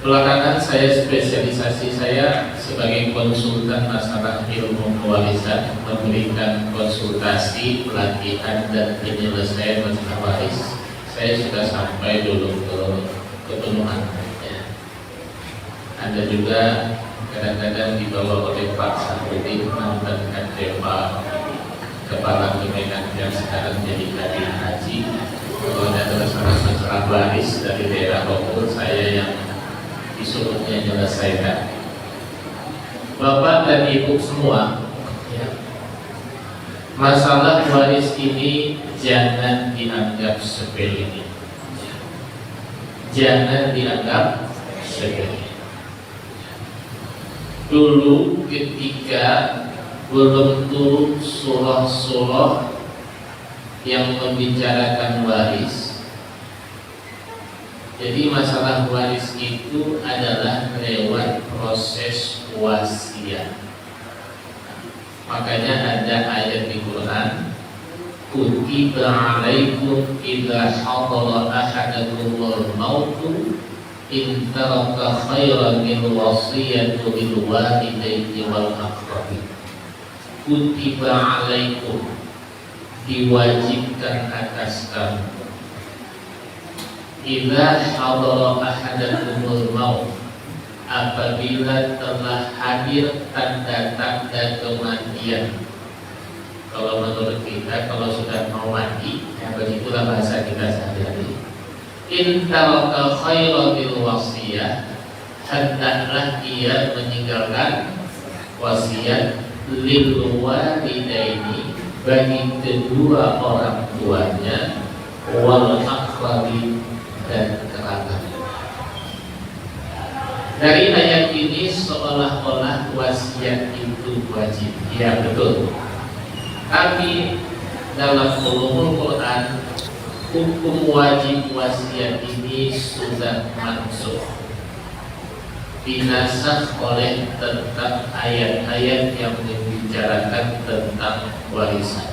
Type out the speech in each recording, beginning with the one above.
Belakangan saya spesialisasi saya sebagai konsultan masalah ilmu pewarisan, memberikan konsultasi, pelatihan dan penyelesaian masalah waris. Saya sudah sampai dulu ke kepenuhan. Ya. Ada juga kadang-kadang dibawa oleh Pak Sahrudin, mantan Kaddepa Kepala Kemenang yang sekarang jadi Kadin Haji. Kalau ada masalah waris dari daerah Bogor, saya yang disuruhnya menyelesaikan. Bapak dan Ibu semua, ya, masalah waris ini jangan dianggap sepele. Jangan dianggap sepele. Dulu ketika belum turun surah-surah yang membicarakan waris, jadi masalah waris itu adalah lewat proses wasiat. Makanya ada ayat di Quran, kutiba alaikum idza hadara ahadakumul mautu in taraka khairan lil wasiyatu lil walidayni wal aqrabin. Kutiba alaikum, diwajibkan atas kamu, idza hadara ahadakumul maut, apabila telah hadir tanda-tanda kematian. Kalau menurut kita, kalau sudah mau mati, ya begitulah bahasa kita sehari-hari. In taraka khairan lil wasiyah, hendaklah ia meninggalkan wasiat lil walidaini, bagi kedua orang tuanya, wal aqrabin, dan kerabat. Dari ayat ini seolah-olah wasiat itu wajib. Ya betul. Tapi dalam ulumul Quran, hukum wajib wasiat ini sudah mansukh, dinasakh oleh tentang ayat-ayat yang membicarakan tentang warisan.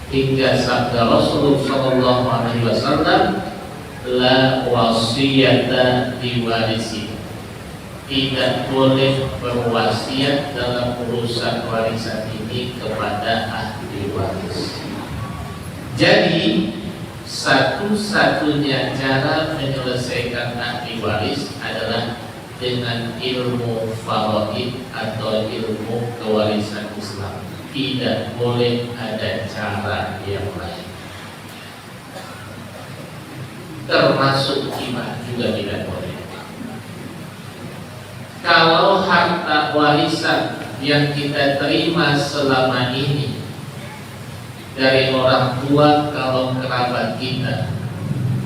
Hingga sabda Rasulullah SAW, la wasiyata diwarisi, tidak boleh berwasiat dalam urusan warisan ini kepada ahli waris. Jadi satu-satunya cara menyelesaikan ahli waris adalah dengan ilmu faraid atau ilmu kewarisan Islam. Tidak boleh ada cara yang lain. Termasuk hibah juga tidak boleh. Kalau harta warisan yang kita terima selama ini dari orang tua, kalau kerabat kita,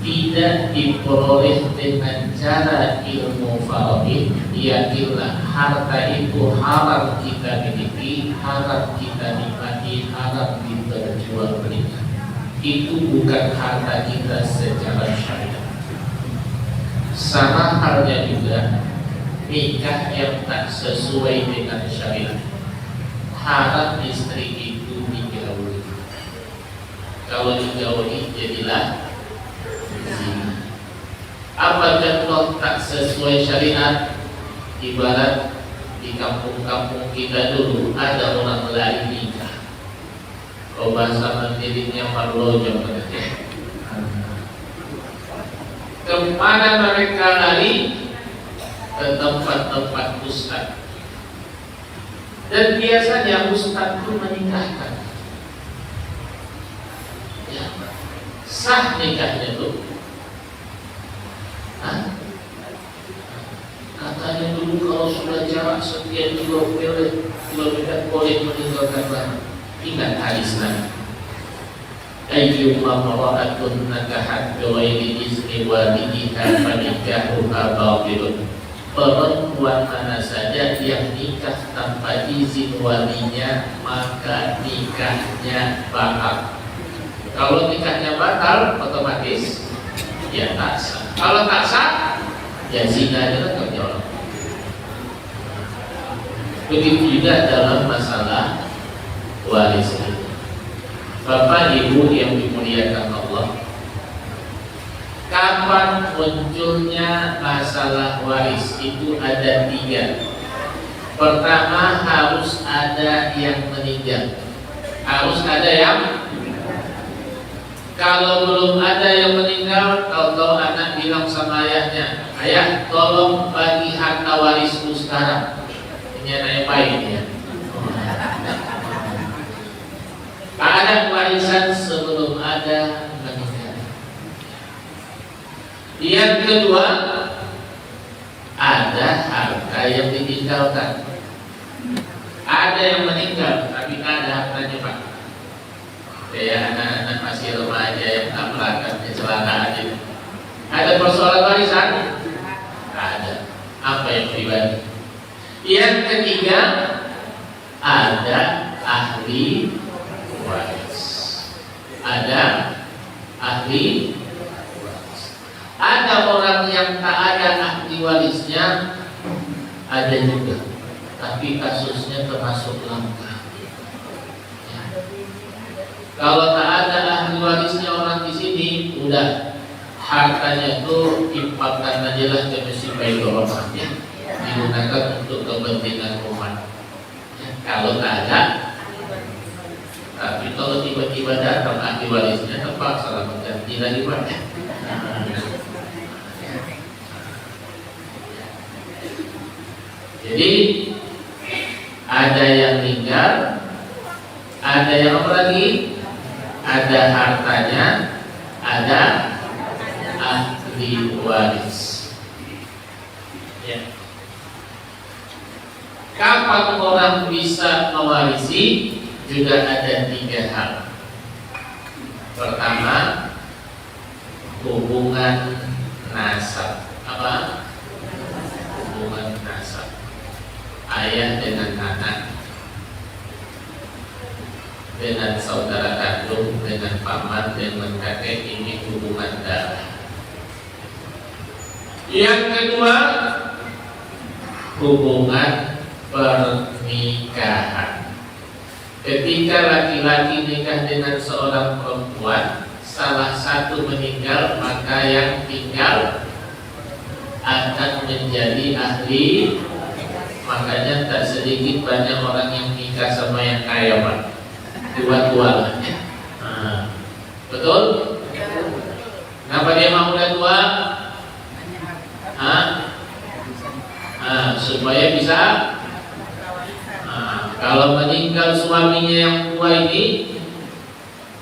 tidak diperoleh dengan cara ilmu faraid, yakinlah harta itu haram kita miliki, haram kita nikmati, haram kita jual belikan. Itu bukan harta kita secara syariat. Sama halnya juga nikah yang tak sesuai dengan syariat, haram istri itu digauli. Kalau digauli jadilah zina. Apa contoh tak sesuai syariat? Ibarat di kampung-kampung kita dulu ada orang lari nikah. Kalau bahasa mendiriknya marlojo, kemana mereka lari? Ke tempat-tempat ustaz. Dan biasanya ustaz itu menikahkan. Ya. Sah nikahnya tuh. Katanya dulu kalau sudah jarak sekian kilometer boleh meninggalkan barang. Ingat hadis Nabi, ayyuma mara'atun nakahat bighairi izni walidiha fanikahuha batilun. Perempuan mana saja yang nikah tanpa izin walinya, maka nikahnya batal. Kalau nikahnya batal, otomatis ya tak sah. Kalau tak sah, ya zinanya tetap jalan. Begitu juga dalam masalah waris ini. Bapak Ibu yang dimuliakan Allah, kapan munculnya masalah waris itu ada 3. Pertama, harus ada yang meninggal. Harus ada yang, kalau belum ada yang meninggal, tahu-tahu anak bilang sama ayahnya, ayah tolong bagi harta warisku sekarang. Ini anak yang baik ya. Ada warisan sebelum ada meninggal. Yang kedua, ada harta yang ditinggalkan. Ada yang meninggal tapi ada hartanya Pak. Kayak anak-anak masih remaja yang tabrakan kecelakaan itu. Ada persoalan warisan? Ada. Apa yang pribadi? Yang ketiga, ada ahli waris. Ada ahli waris. Ada orang yang tak ada ahli warisnya, ada juga. Tapi kasusnya termasuk langka. Ya. Kalau tak ada ahli warisnya orang di sini, udah hartanya itu infakkan aja lah ke masjid Baitul Rahmah ya. Digunakan untuk kepentingan umat. Ya. Kalau tak ada, tapi kalau tiba-tiba datang ahli warisnya, terpaksa lah mengganti lagi banyak. Jadi ada yang meninggal, ada yang apa lagi? Ada hartanya, ada ahli waris. Ya. Kapan orang bisa mewarisi? Juga ada 3 hal. Pertama, hubungan nasab. Apa? Hubungan nasab. Ayah dengan anak, dengan saudara kandung, dengan paman, dengan kakek, ini hubungan darah. Yang kedua, hubungan pernikahan. Ketika laki-laki nikah dengan seorang perempuan, salah satu meninggal, maka yang tinggal akan menjadi ahli. Makanya tak sedikit banyak orang yang nikah sama yang kaya Pak, tua-tua lah ya. Betul? Kenapa dia mau udah tua? Supaya bisa. Kalau meninggal suaminya yang tua ini,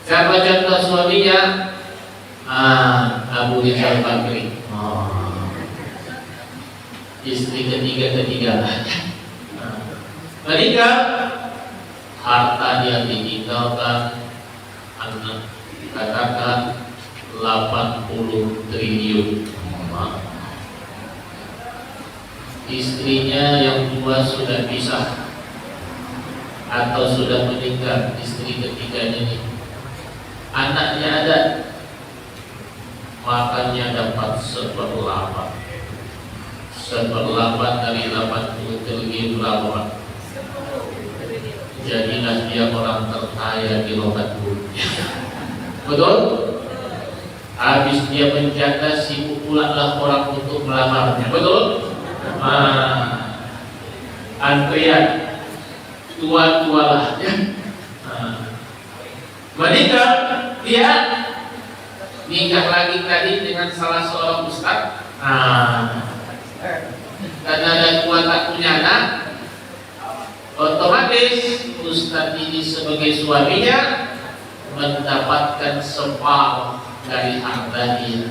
siapa contoh suaminya? Abu Rizal Bakri. Istri ketiga meninggal, harta dia ditinggalkan anak, katakan 80 triliun. Istrinya yang tua sudah pisah atau sudah meninggal, istri ketiganya ini, anaknya ada, makannya dapat 1/8 dari 80 triliun berapa? Jadilah dia orang terkaya di lokat bumi. Betul? Habis dia menjaga, sibuk pula lah orang untuk melamarnya. Betul? Antrian tua-tua lah ya. Meninggal, dia nikah lagi tadi dengan salah seorang ustaz. Karena ada tua tak punya anak, otomatis ustaz ini sebagai suaminya mendapatkan separuh dari harta dia.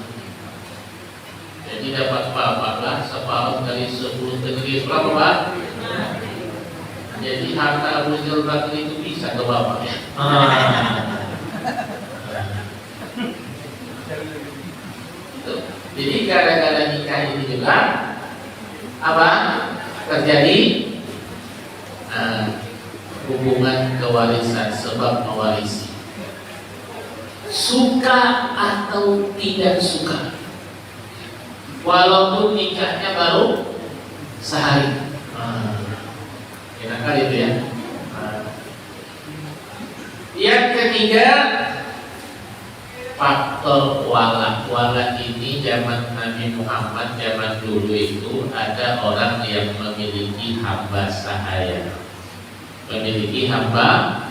Jadi dapat berapa lah? Separuh dari 10 triliun berapa Pak? Jadi harta Abu Rizal Bakri itu bisa ke bapak ya. Jadi gara-gara nikah ini juga apa terjadi? Hubungan kewarisan, sebab mewarisi. Suka atau tidak suka, walaupun nikahnya baru sehari. Enak kali itu ya. Yang ketiga, faktor wala. Wala ini zaman Nabi Muhammad, zaman dulu itu ada orang yang memiliki hamba sahaya. Memiliki hamba.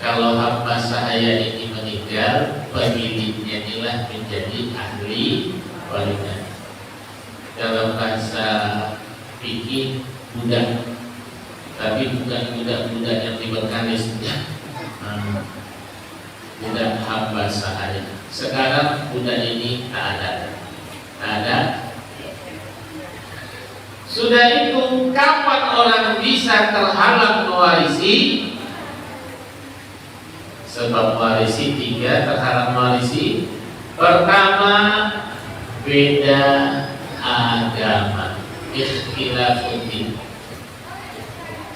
Kalau hamba sahaya ini meninggal, pemiliknya inilah menjadi ahli warisnya. Dalam bahasa fikih budak, tapi bukan budak-budak yang diberkanis, budak hamba sahaya. Sekarang budak ini tak ada. Sudah itu kapan orang bisa terhalang mewarisi? Sebab mewarisi tiga, terhalang mewarisi. Pertama, beda agama, ikhtilafuddin.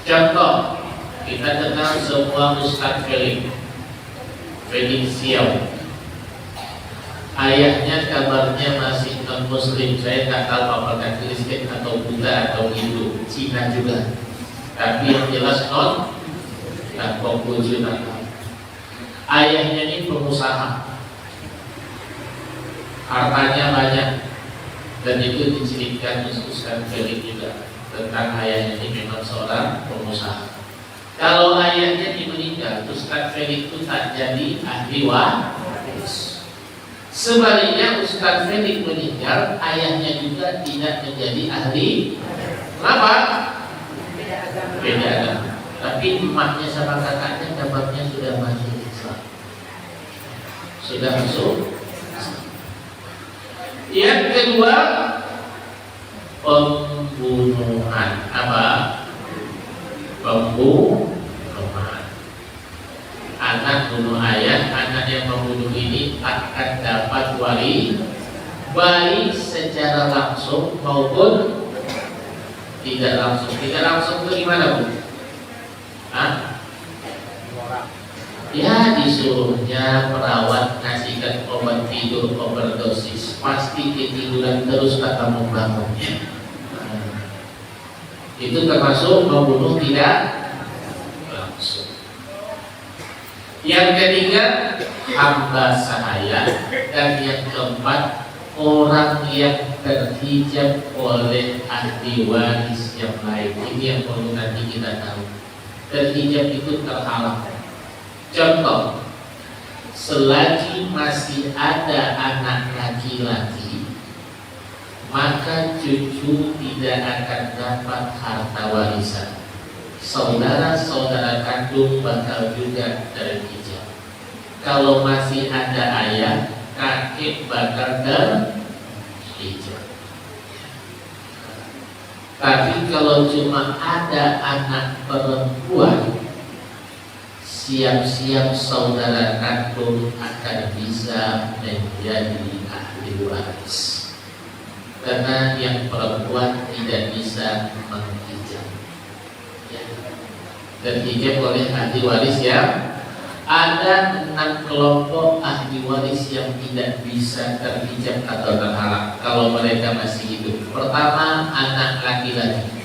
Contoh, kita kenal semua Ustaz Felix Siau. Ayahnya kabarnya masih non muslim. Saya tak tahu apakah Kristen atau Buddha atau Hindu, Cina juga. Tapi yang jelas non Konghucu. Ayahnya ini pengusaha, hartanya banyak, dan itu diceritakan Ustaz Felix juga tentang ayahnya ini memang seorang pengusaha. Kalau ayahnya meninggal, Ustaz Felix itu tak jadi ahli waris. Sebaliknya Ustaz Felix meninggal, ayahnya juga tidak menjadi ahli. Kenapa? Beda agama. Tapi emaknya sama kakaknya kabarnya sudah masuk Islam. Sudah masuk. Yang kedua, pembunuhan. Apa? Pembunuhan. Anak bunuh ayah, anak yang membunuh ini akan dapat wali, baik secara langsung maupun tidak langsung. Tidak langsung itu gimana, Bu? Ya, disuruhnya perawat ngasihkan obat tidur, overdosis, pasti ketiduran terus kata membangunnya. Itu termasuk membunuh tidak langsung. Yang ketiga, hamba sahaya. Dan yang keempat, orang yang terhijab oleh ahli waris yang lain. Ini yang perlu nanti kita tahu. Terhijab itu terhalang. Contoh, selagi masih ada anak laki-laki, maka cucu tidak akan dapat harta warisan. Saudara-saudara kandung bakal juga terhijab. Kalau masih ada ayah, kakek bakal terhijab. Tapi kalau cuma ada anak perempuan, siap-siap saudara kandung akan bisa menjadi ahli waris. Karena yang perempuan tidak bisa menghijab. Dan hijab oleh ahli waris yang ada 6 kelompok ahli waris yang tidak bisa terhijab atau terhalang kalau mereka masih hidup. Pertama, anak laki-laki.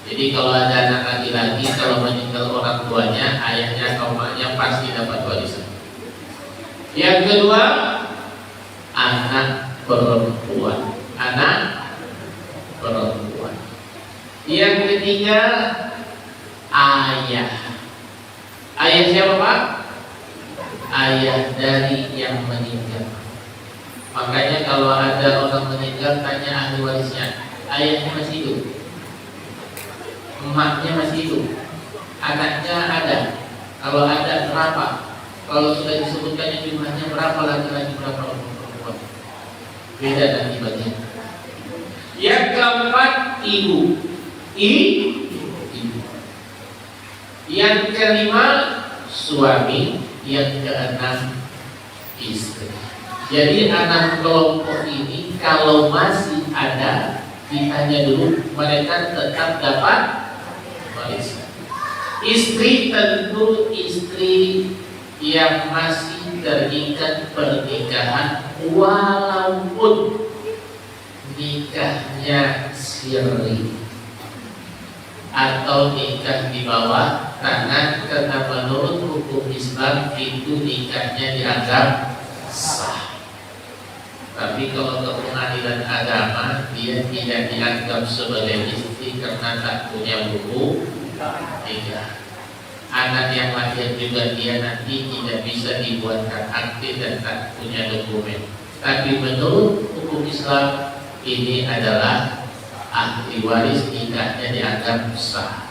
Jadi kalau ada anak laki-laki, kalau meninggal orang tuanya, ayahnya atau emaknya pasti dapat warisan. Yang kedua, anak perempuan. Anak perempuan. Yang ketiga, ayah. Ayah siapa, Pak? Ayah dari yang meninggal. Makanya kalau ada orang meninggal, tanya ahli warisnya, ayahnya masih hidup, emaknya masih hidup, anaknya ada. Kalau ada berapa? Kalau sudah disebutkan jumlahnya berapa, laki-laki berapa perempuan? Beda nanti bagian. Yang keempat, ibu. Ibu. Yang kelima, suami. Yang keenam, istri. Jadi 6 kelompok ini kalau masih ada, ditanya dulu, mereka tetap dapat warisan. Istri tentu istri yang masih terikat pernikahan, walaupun nikahnya sirri atau nikah di bawah tangan, karena menurut hukum Islam itu nikahnya dianggap sah. Tapi kalau ke pengadilan agama, dia tidak dianggap sebagai istri karena tak punya buku nikah. Anak yang lahir juga dia nanti tidak bisa dibuatkan akte dan tak punya dokumen. Tapi menurut hukum Islam, ini adalah ahli waris, nikahnya dianggap sah.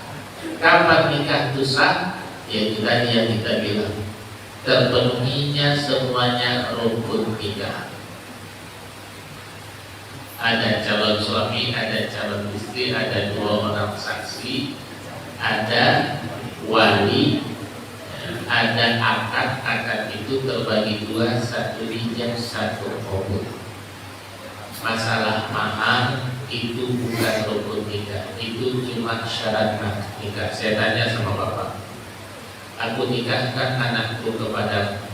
Kapan nikah itu sah? Yaitu tadi yang kita bilang, terpenuhinya semuanya rukun nikah. Ada calon suami, ada calon istri, ada 2 orang saksi, ada wali, ada akad. Akad itu terbagi 2, 1 ijab, 1 qabul. Masalah mahar itu bukan rukun nikah, itu cuma syarat nikah. Saya tanya sama bapak, aku nikahkan anakku kepadamu,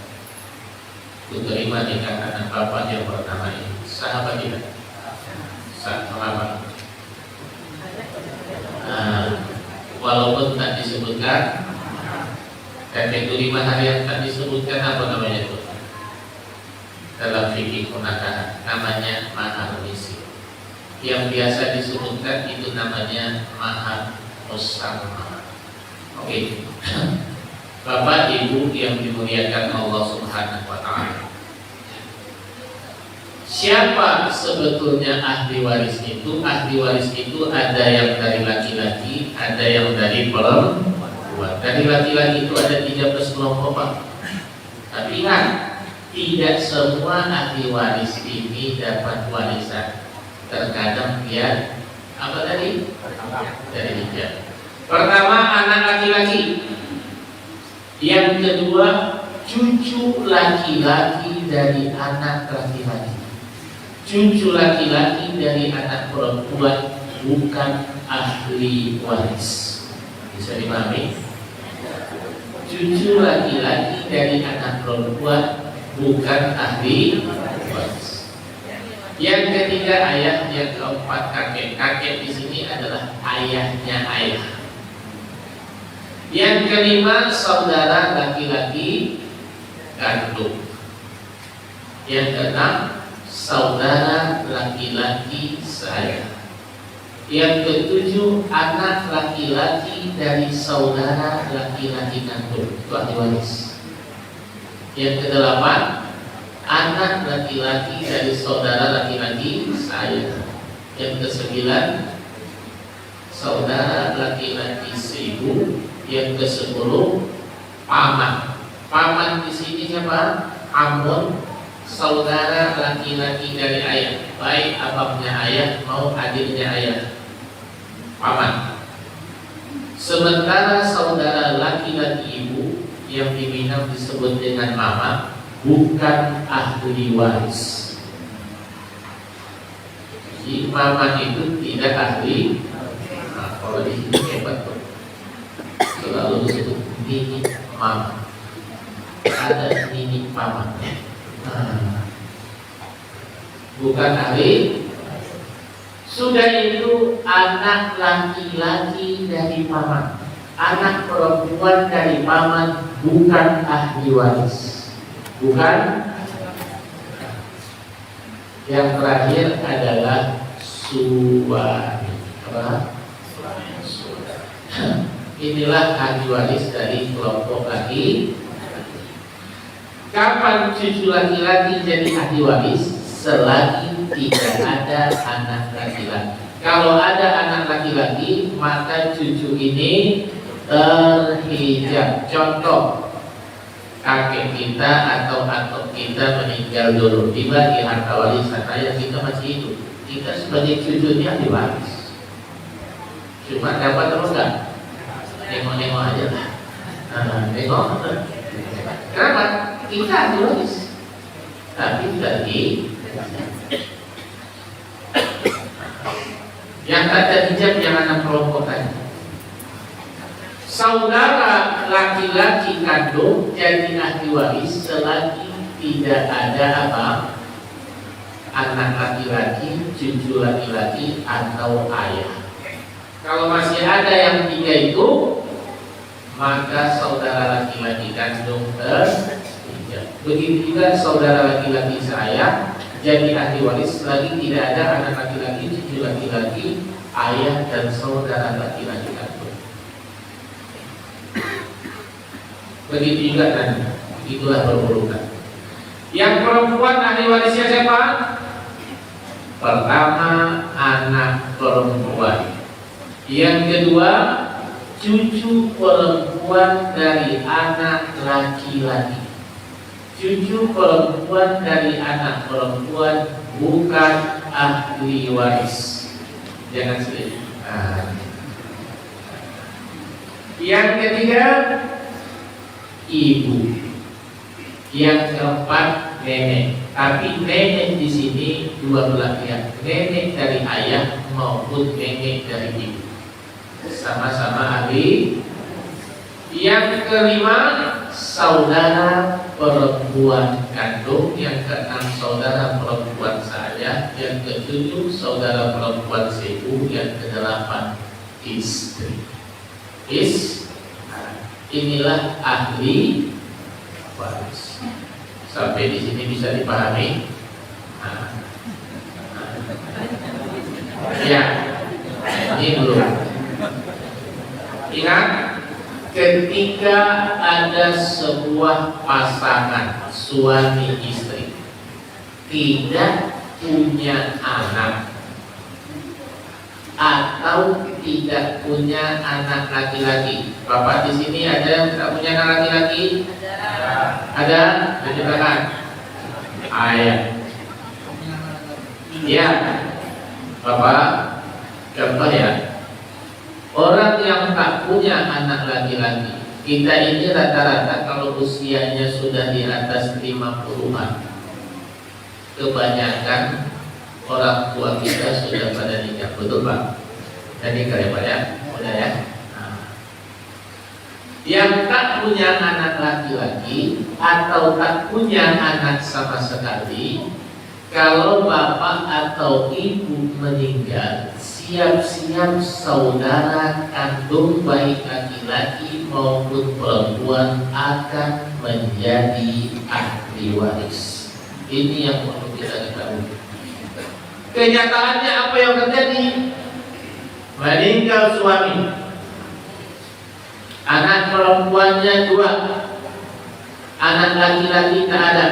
aku terima nikah anak bapak yang pertama ini, sah apa tidak? Sah. Mengapa? Walaupun tak disebutkan kategori mahar yang tak disebutkan, apa namanya itu? Dalam fikih punakahan namanya mahar misi. Yang biasa disebutkan itu namanya mahar musamma. Oke. Bapak Ibu yang dimuliakan Allah Subhanahu wa taala. Siapa sebetulnya ahli waris itu? Ahli waris itu ada yang dari laki-laki, ada yang dari perempuan. Dari laki-laki itu ada 13 kelompok, Pak. Tapi ingat, tidak semua ahli waris ini dapat warisan. Terkadang dia apa tadi? Dari hijab. Pertama, anak laki-laki. Yang kedua, cucu laki-laki dari anak laki-laki. Cucu laki-laki dari anak perempuan bukan ahli waris. Bisa dipahami? Cucu laki-laki dari anak perempuan bukan ahli waris. Yang ketiga ayah, yang keempat kakek. Kakek di sini adalah ayahnya ayah. Yang kelima saudara laki-laki kandung. Yang keenam saudara laki-laki saya. Yang ketujuh anak laki-laki dari saudara laki-laki kandung, itu ahli waris. Yang kedelapan anak laki-laki dari saudara laki-laki saya. Yang kesembilan saudara laki-laki seibu. Yang ke-10 paman. Paman di sini siapa? Amun, saudara laki-laki dari ayah, baik abangnya ayah mau adiknya ayah, paman. Sementara saudara laki-laki ibu yang di Minang disebut dengan mama bukan ahli waris. Si mama itu tidak ahli. Nah, kalau di sini hebat tuh, selalu disebut nini mama. Ada nini paman. Bukan ahli. Sudah itu anak laki-laki dari paman, anak perempuan dari paman bukan ahli waris. Bukan. Yang terakhir adalah suami. Apa? Inilah ahli waris dari kelompok laki. Kapan cucu laki-laki jadi ahli waris? Selagi tidak ada anak laki-laki. Kalau ada anak laki-laki, maka cucu ini terhijab. Contoh, kakek kita atau atuk kita meninggal dulu, dibagi harta warisan, ayah kita masih hidup, kita sebagai cucunya ahli waris. Cuma dapat apa enggak? Nengok-nengok aja lah. Nengok. Kenapa? Kita ahli waris, tapi tidak di. Yang ada hijab yang anak kelompokkan. Saudara laki-laki kandung jadi ahli waris selagi tidak ada apa? Anak laki-laki, cucu laki-laki atau ayah. Kalau masih ada yang tiga itu, maka saudara laki-laki kandung terhijab. Begitu juga saudara laki-laki saya jadi ahli waris lagi tidak ada anak laki-laki, cucu laki-laki, ayah dan saudara laki-laki aku. Begitu juga nanti, itulah berurutan. Yang perempuan ahli warisnya siapa? Pertama anak perempuan. Yang kedua cucu perempuan dari anak laki-laki. Cucu perempuan dari anak perempuan bukan ahli waris. Jangan sedih. Yang ketiga ibu. Yang keempat nenek. Tapi nenek di sini dua belah pihak. Nenek dari ayah maupun nenek dari ibu. Sama-sama ahli. Yang kelima saudara perempuan kandung. Yang keenam saudara perempuan saya. Yang ketujuh saudara perempuan ibu. Yang kedelapan istri. Inilah ahli waris. Sampai di sini bisa dipahami? Ya, ini belum. Ingat, ketika ada sebuah pasangan suami istri tidak punya anak atau tidak punya anak laki-laki. Bapak di sini ada yang tidak punya anak laki-laki? Ada? Diceritakan. Ayah. Ya, Bapak. Contoh ya. Orang yang tak punya anak laki-laki, kita ini rata-rata kalau usianya sudah di atas 50-an, kebanyakan orang tua kita sudah pada nikah, betul Pak? Jadi kalian Pak ya, udah ya. Yang tak punya anak laki-laki atau tak punya anak sama sekali, kalau bapak atau ibu meninggal, siap-siap saudara kandung baik laki-laki maupun perempuan akan menjadi ahli waris. Ini yang perlu kita ketahui. Kenyataannya apa yang terjadi? Meninggal suami, anak perempuannya 2, anak laki-laki tak ada,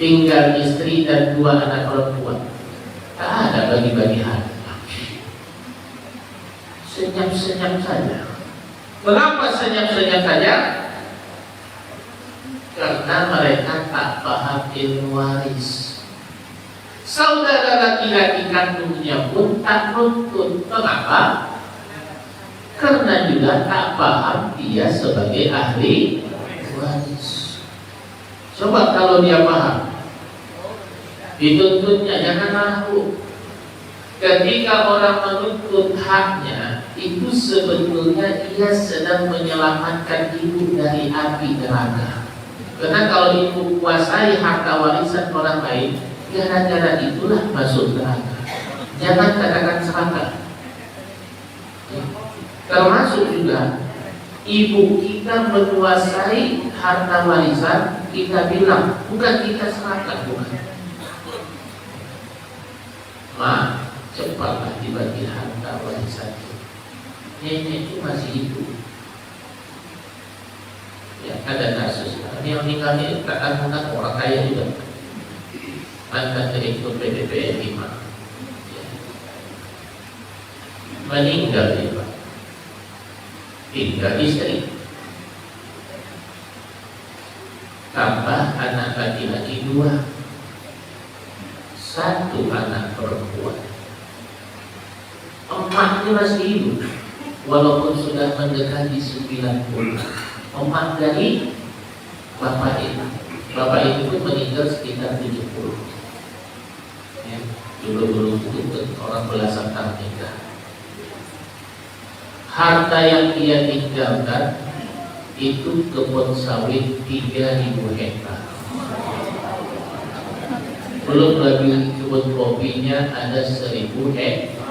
tinggal istri dan 2 anak perempuan. Tak ada bagi-bagi harta. Senyap-senyap saja. Kenapa senyap-senyap saja? Karena mereka tak paham ilmu waris. Saudara laki-laki kandungnya pun tak nuntut. Mengapa? Karena juga tak paham dia sebagai ahli waris. Coba kalau dia paham, dituntutnya jangan ragu. Ketika orang menuntut haknya, itu sebetulnya ia sedang menyelamatkan ibu dari api neraka. Karena kalau ibu kuasai harta warisan orang lain, gara-gara itulah masuk neraka. Jangan katakan serakah. Termasuk juga ibu kita menguasai harta warisan, kita bilang bukan kita serakah, bukan. Cepatlah dibagi harta warisan. Nenek itu masih hidup. Ya, ada kasus. Ini yang meninggalnya tak bukan orang kaya juga. Mantan direktur PDPN 5 ya. Meninggal dia Pak. Tinggal istri, tambah anak laki-laki 2, 1 anak perempuan. Emaknya masih hidup walaupun sudah mendekati 90. Emak dari bapak itu. Bapak itu pun meninggal sekitar 70. Ya, dulu itu orang belasan tahun nikah. Harta yang dia tinggalkan itu kebun sawit 3.000 hektar. Belum lagi kebun kopinya ada 1.000 hektar.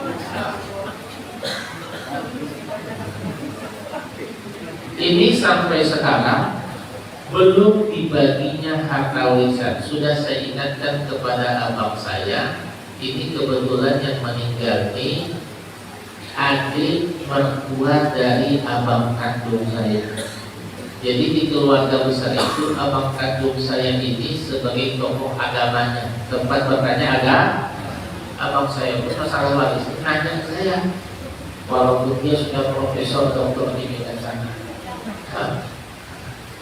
Ini sampai sekarang belum dibaginya harta warisan. Sudah saya ingatkan kepada abang saya, ini kebetulan yang meninggal ini adik mertua dari abang kandung saya. Jadi di keluarga besar itu abang kandung saya ini sebagai tokoh agamanya, tempat bertanya abang saya pun masalah waris nanya saya, walaupun dia sudah profesor doktor di bidang sana.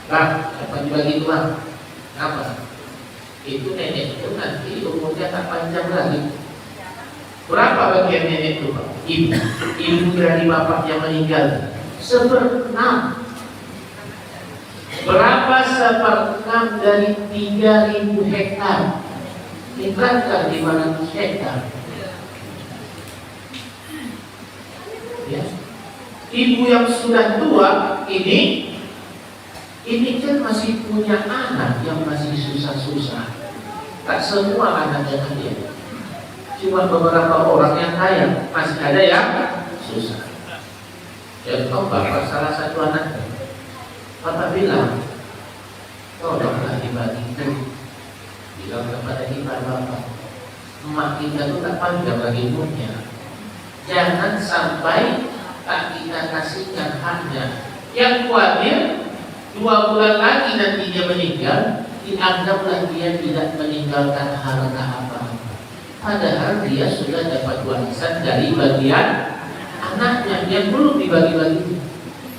Bang, apa dibagi uang? Apa? Itu nenek itu nanti umurnya tak panjang lagi. Berapa bagian nenek itu, Pak? Ibu dari bapak yang meninggal 1/6. Berapa 1/6 dari 3.000 hektar? Ibaratkan 500 hektar. Ya. Ibu yang sudah tua ini kan masih punya anak yang masih susah-susah. Tak semua anaknya dia. Cuma beberapa orang yang kaya, masih ada yang susah. Ya, bapak salah satu anaknya. Bapak bilang, tolonglah dibagi. Bilang kepada ipar bapak, emak kita itu tak panjang lagi umurnya. Jangan sampai tak kita kasihkan haknya. Yang khawatir 2 bulan lagi nanti dia meninggal, dianggaplah dia tidak meninggalkan harta apa-apa. Padahal dia sudah dapat warisan dari bagian anaknya yang belum dibagi-bagi.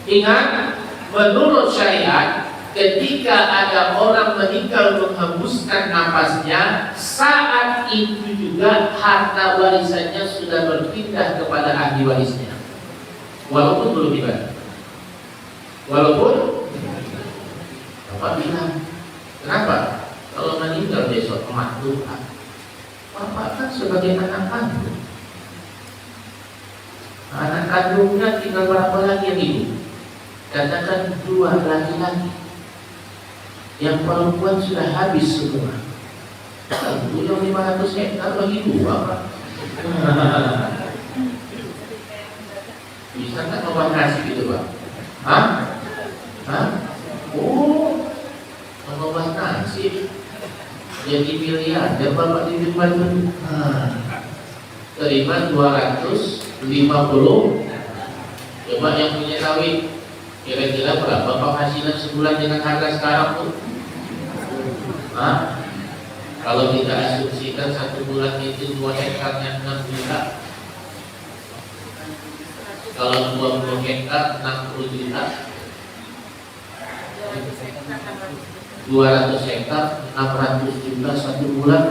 Ingat, menurut syariat, ketika ada orang meninggal menghembuskan napasnya, saat itu juga harta warisannya sudah berpindah kepada ahli warisnya, walaupun belum dibagi. Walaupun bapak bilang, kenapa? Kalau meninggal besok emak Tuhan, bapak kan sebagai anak kandung. Anak kandungnya tinggal berapa lagi yang hidup? Katakan 2 laki-laki. Yang perempuan sudah habis semua. Itu yang 500 hektar bagi 2, Pak. Bisa kan obat nasi gitu, Pak? Hah? Oh, obat nasi jadi miliarder Bapak di Bandung. Terima 250. Coba yang punya sawit, kira-kira berapa penghasilan sebulan dengan harga sekarang tuh? Kalau kita asumsikan 1 bulan itu 2 hektarnya 6 juta. Kalau 20 hektar 60 juta. 200 hektar 600 juta 1 bulan.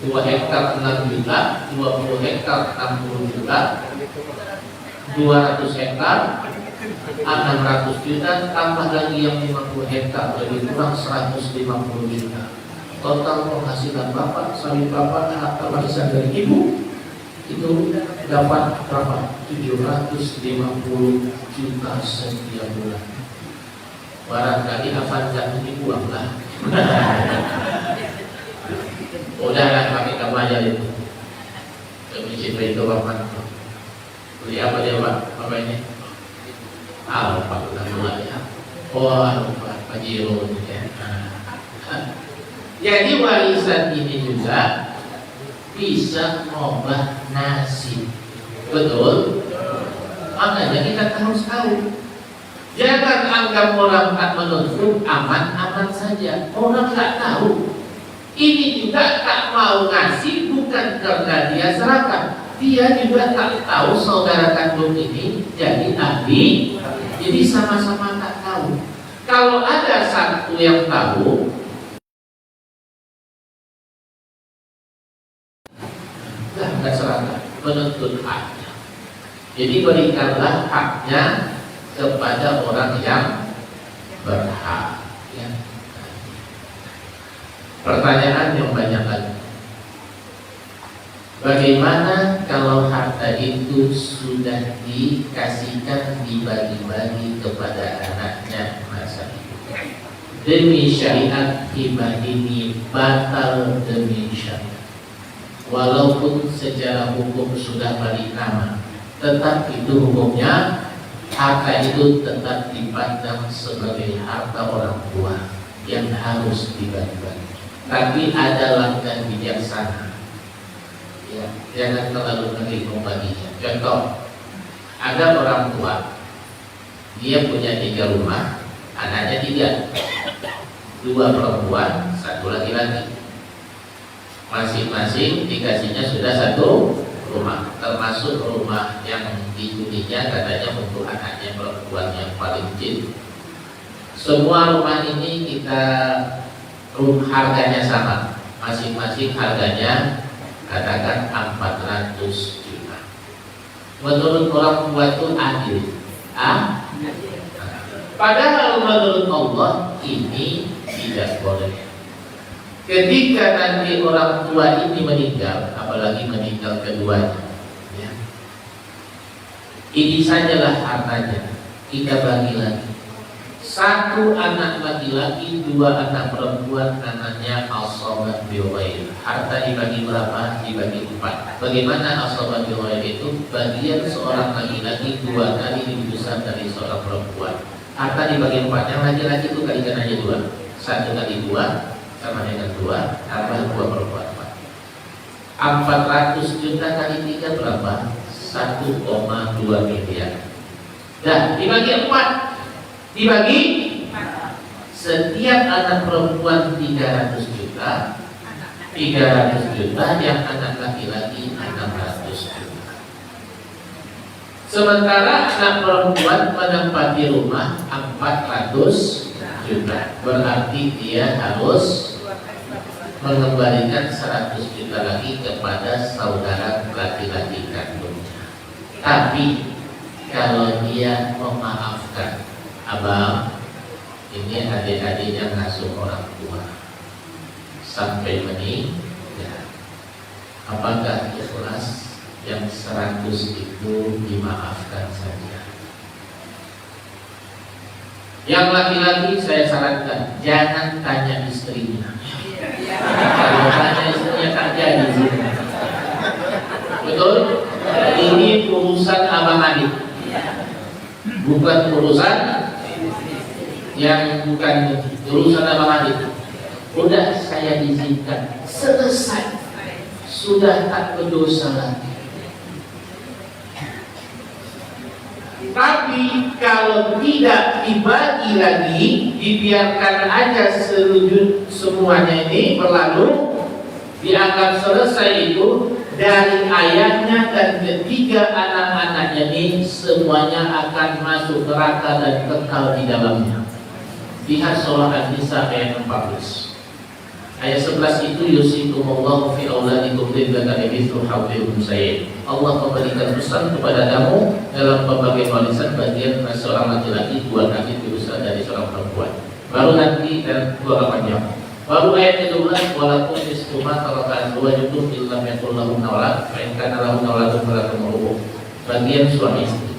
2 hektar 6 juta, 20 hektar 60 juta, 200 hektar 600 juta, tambah lagi yang 50 hektar, lebih kurang 150 juta. Total penghasilan bapak, sawit bapak, harta warisan dari ibu itu dapat berapa? 750 juta setiap bulan. Barangkali Avanza ini uang lah. Udahlah pakai kamu aja itu. Permisi itu bapak. Beli apa dia Pak? Apa ini? Pak udah mulai ya. Pak Jiro ya. Jadi warisan ini juga bisa mengubah nasib. Betul? Makanya kita harus tahu. Jangan anggap orang tak menuntut aman-aman saja. Orang tak tahu. Ini juga tak mau ngasih bukan karena dia serahkan. Dia juga tak tahu saudara kandung ini jadi ahli. Jadi sama-sama tak tahu. Kalau ada satu yang tahu, nggak serahkan, menuntut haknya. Jadi berikanlah haknya kepada orang yang berhak. Ya. Pertanyaan yang banyak lagi. Bagaimana kalau harta itu sudah dikasihkan, dibagi-bagi kepada anaknya masa itu? Demi syariat hibah ini batal demi syariat. walaupun secara hukum sudah balik nama, tetap itu hukumnya harta itu tetap dipandang sebagai harta orang tua yang harus dibagi-bagi. Tapi ada langkah bijaksana, ya, jangan terlalu ngeri membaginya. Contoh, ada orang tua, dia punya 3 rumah, anaknya 3, 2 perempuan, 1 laki-laki. Masing-masing dikasihnya sudah 1 rumah, termasuk rumah yang dihuninya katanya untuk anaknya perempuan yang paling kecil. Semua rumah ini kita harganya sama, masing-masing harganya katakan 400 juta. Menurut orang tua itu adil, padahal menurut Allah ini tidak boleh. Ketika nanti orang tua ini meninggal, apalagi meninggal keduanya, ya, ini sajalah hartanya, kita bagi lagi. 1 anak laki-laki, 2 anak perempuan, namanya as-sobat bil-ghaib. Harta dibagi berapa? Dibagi 4. Bagaimana as-sobat bil-ghaib itu? Bagian seorang laki-laki 2 kali lebih besar dari seorang perempuan. Harta dibagi 4. Yang laki-laki itu kalikan aja 2. 1 kali 2 sama dengan 2, tambah 2 perempuan 400 juta kali 3 berapa? 1,2 miliar. Dan dibagi 4, dibagi setiap anak perempuan 300 juta, 300 juta, yang anak laki-laki 600 juta. Sementara anak perempuan menempati rumah 400 juta, berarti dia harus mengembalikan 100 juta lagi kepada saudara laki-laki kandungnya. Tapi kalau dia memaafkan, abang, ini adik-adiknya ngasuh orang tua sampai meninggal, apakah ikhlas yang 100 itu dimaafkan saja? Yang laki-laki saya sarankan jangan tanya istrinya. Kalau tanya istrinya tak jadi. Betul? Ini urusan abang adik, bukan urusan yang bukan urusan abang adik. Udah saya izinkan, selesai, sudah tak berdosa lagi. Tapi kalau tidak dibagi lagi, dibiarkan aja semuanya ini berlalu, dianggap selesai itu, dari ayahnya dan ketiga anak-anaknya ini semuanya akan masuk neraka dan kekal di dalamnya. Lihat surah An-Nisa ayat 14. Ayat 11 itu yusikumullahu fi auladikum lidzakari mithlu hadzil unsayayn. Allah memberikan pesan kepada kamu dalam pembagian warisan bagian seorang laki-laki 2 kali lebih besar dari seorang perempuan. Baru nanti dan 28 jam. Baru ayat ke-12 walakum nisfu ma taraka azwajukum illam yakul lahum awlad fa in kana lahum awladun falakum rubuh. Bagian suami istri.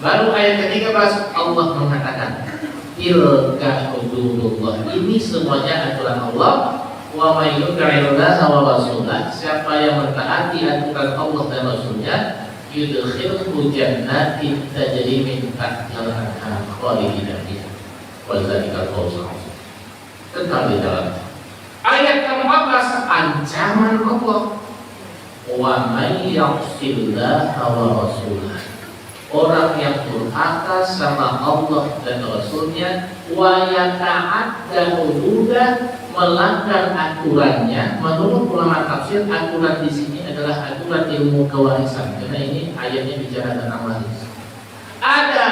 Baru ayat ke-13 Allah mengatakan tilka hududullah. Ini semuanya aturan Allah. Wa may yuti'illaha wa rasulahu, siapa yang mentaati aturan Allah dan Rasulnya, yudkhilhu jannatin tajri min tahtiha al-anhar khalidina fiha wa dzalikal fawzul 'azim. Kekal di dalam. Ayat ke-14 ancaman Allah. Wa may ya'sillaha wa rasulahu, orang yang durhaka sama Allah dan Rasulnya, wa yata'adda hududah, melanggar aturannya. Menurut ulama tafsir, aturan di sini adalah aturan ilmu kewarisan, karena ini ayatnya bicara tentang waris. Ada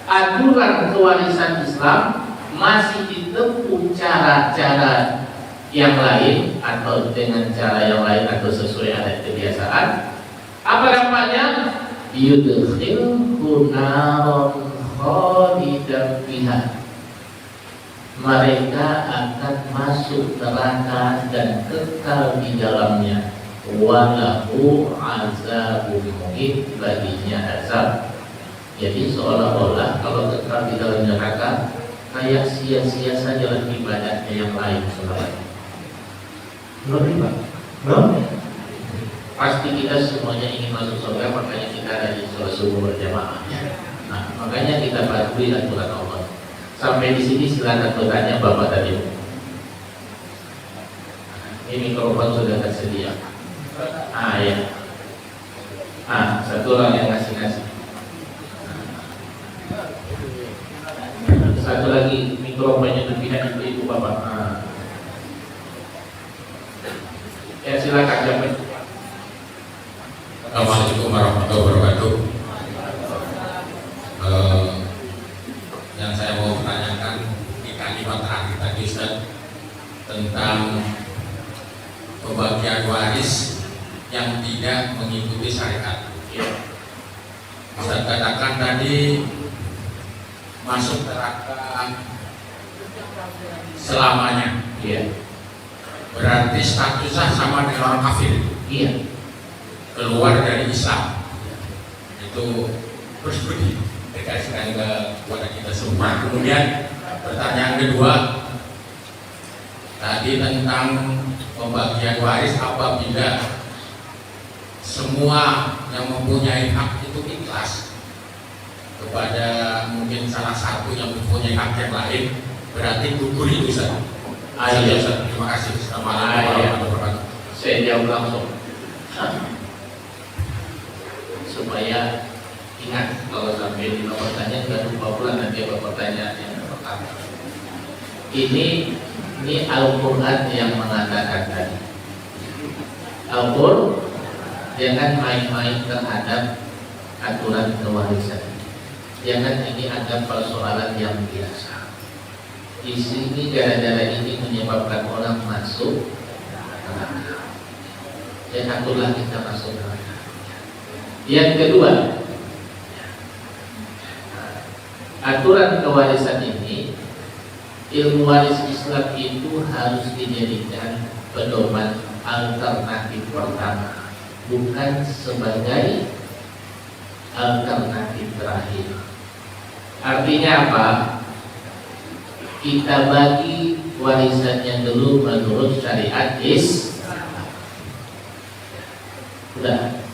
aturan kewarisan Islam masih ditempuh cara-cara yang lain atau dengan cara yang lain atau sesuai adat kebiasaan. Apa namanya? Yudkhilhu naron khalidan fiha, mereka akan masuk neraka dan kekal di dalamnya. Walahu azabun muhin, baginya azab. Jadi seolah-olah kalau kekal di dalam neraka kayak sia-sia sajalah ibadahnya yang lain selama ini. Belum. Pasti kita semuanya ingin masuk surga, makanya kita ada di sholat subuh berjamaah. Nah, makanya kita patuhi aturan Allah. Sampai di sini silakan bertanya Bapak tadi. Ini mikrofon sudah tersedia. Ya. Satu orang yang ngasih. Satu lagi mikrofonnya berpihak ibu Bapak. Ya silakan siapa? Assalamualaikum warahmatullahi wabarakatuh. Yang saya mau tanyakan di kalimat terakhir tadi Ustaz tentang pembagian waris yang tidak mengikuti syariat. Ustaz katakan tadi masuk neraka selamanya. Berarti statusnya sama dengan orang kafir. Keluar dari Islam. Itu bersebut dikasihkan kepada kita semua. Kemudian pertanyaan kedua tadi tentang pembagian waris apabila semua yang mempunyai hak itu ikhlas kepada mungkin salah satu yang mempunyai hak yang lain, berarti gugur itu Ustaz. Terima kasih. Assalamualaikum warahmatullahi wabarakatuh. Saya jawab langsung supaya ingat kalau sampai di nomor tanya nggak lupa pula nanti apa pertanyaan yang pertama. Ini Al-Quran yang mengatakan tadi. Al-Quran jangan main-main terhadap aturan kewarisan. Jangan ini anggap persoalan yang biasa. Di sini gara-gara ini menyebabkan orang masuk neraka. Dan takutlah kita masuk neraka. Yang kedua, aturan kewarisan ini, ilmu waris Islam itu harus dijadikan pedoman alternatif pertama, bukan sebagai alternatif terakhir. Artinya apa? Kita bagi warisannya dulu menurut syariat Islam. Udah.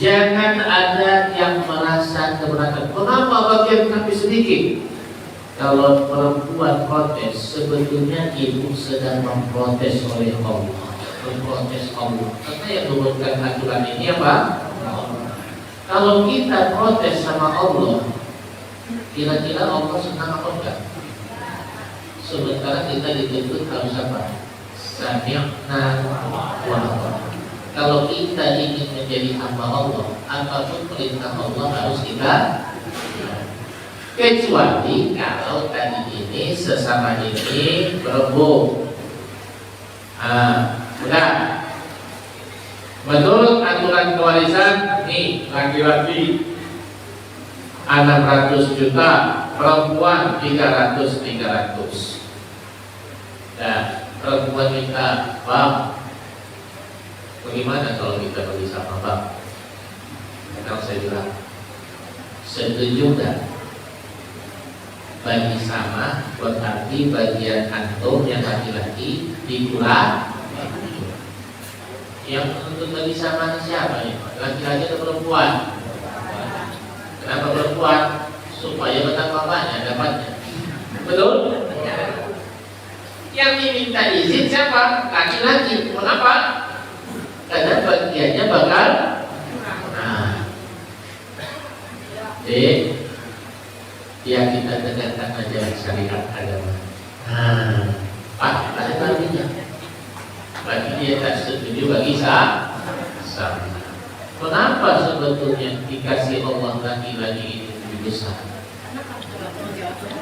Jangan ada yang merasa keberatan. Kenapa bagian kami sedikit? Kalau perempuan protes, sebetulnya ibu sedang memprotes oleh Allah. Memprotes Allah. Karena yang menurunkan aturan ini apa? Kalau kita protes sama Allah, kira-kira Allah senang apa enggak? Sementara kita dituntut harus apa? Sami'na wa ata'na. Kalau kita ingin menjadi hamba Allah, apapun perintah Allah harus kita, kecuali kalau tadi ini sesama ini berebut. Udah. Menurut aturan kewarisan, nih laki-laki 600 juta, perempuan 300. Nah, perempuan minta, Bang, bagaimana kalau kita bagi sama Bang? Kalau saya bilang, setuju gak? Bagi sama berarti bagian antum yang laki-laki dikurang. Yang untuk bagi sama siapa ya? Laki-laki atau perempuan? Kenapa perempuan? Supaya betapa banyak dapatnya. Betul? Yang diminta izin siapa? Laki-laki. Mengapa? Karena bagiannya bakal. Ya kita tegakkan aja syariat agama. Ada baginya. Bagi dia tak setuju, bagi sama. Kenapa sebetulnya dikasih Allah laki-laki itu lebih besar?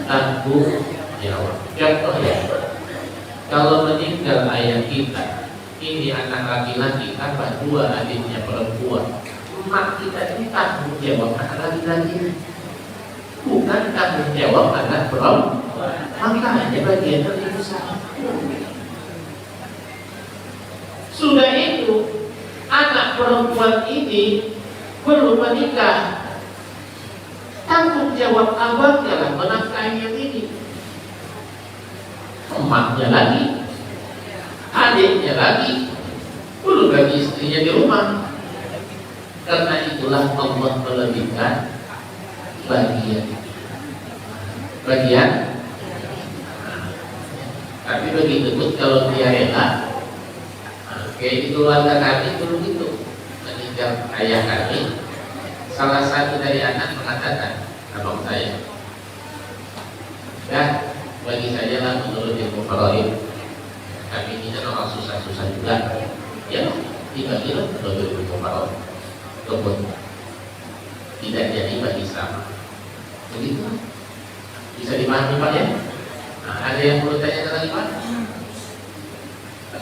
Tanggung jawab. Contohnya, kalau meninggal ayah kita, ini anak laki-laki, tambah 2 adiknya perempuan, mak kita ini tanggung jawab anak laki-laki, bukan tanggung jawab anak perempuan. Makanya bagian lebih besar. Sudah itu, anak perempuan ini belum menikah, tanggung jawab abangnya lah menafkahi yang ini. Emaknya lagi, adiknya lagi, belum lagi istrinya di rumah. Karena itulah Allah melebihkan bagian. Tapi begitu pun kalau dia rela, kayak itu keluarga kami dulu gitu, meninggal ayah kami. Salah satu dari anak mengatakan, abang saya, ya bagi saya lah menurut ilmu faraid, kami ini kan orang susah-susah juga, ya dibagi-bagi menurut ilmu faraid, ataupun tidak jadi bagi sama. Begitu, bisa dipahami Pak ya? Nah, ada yang perlu tanyakan lagi Pak?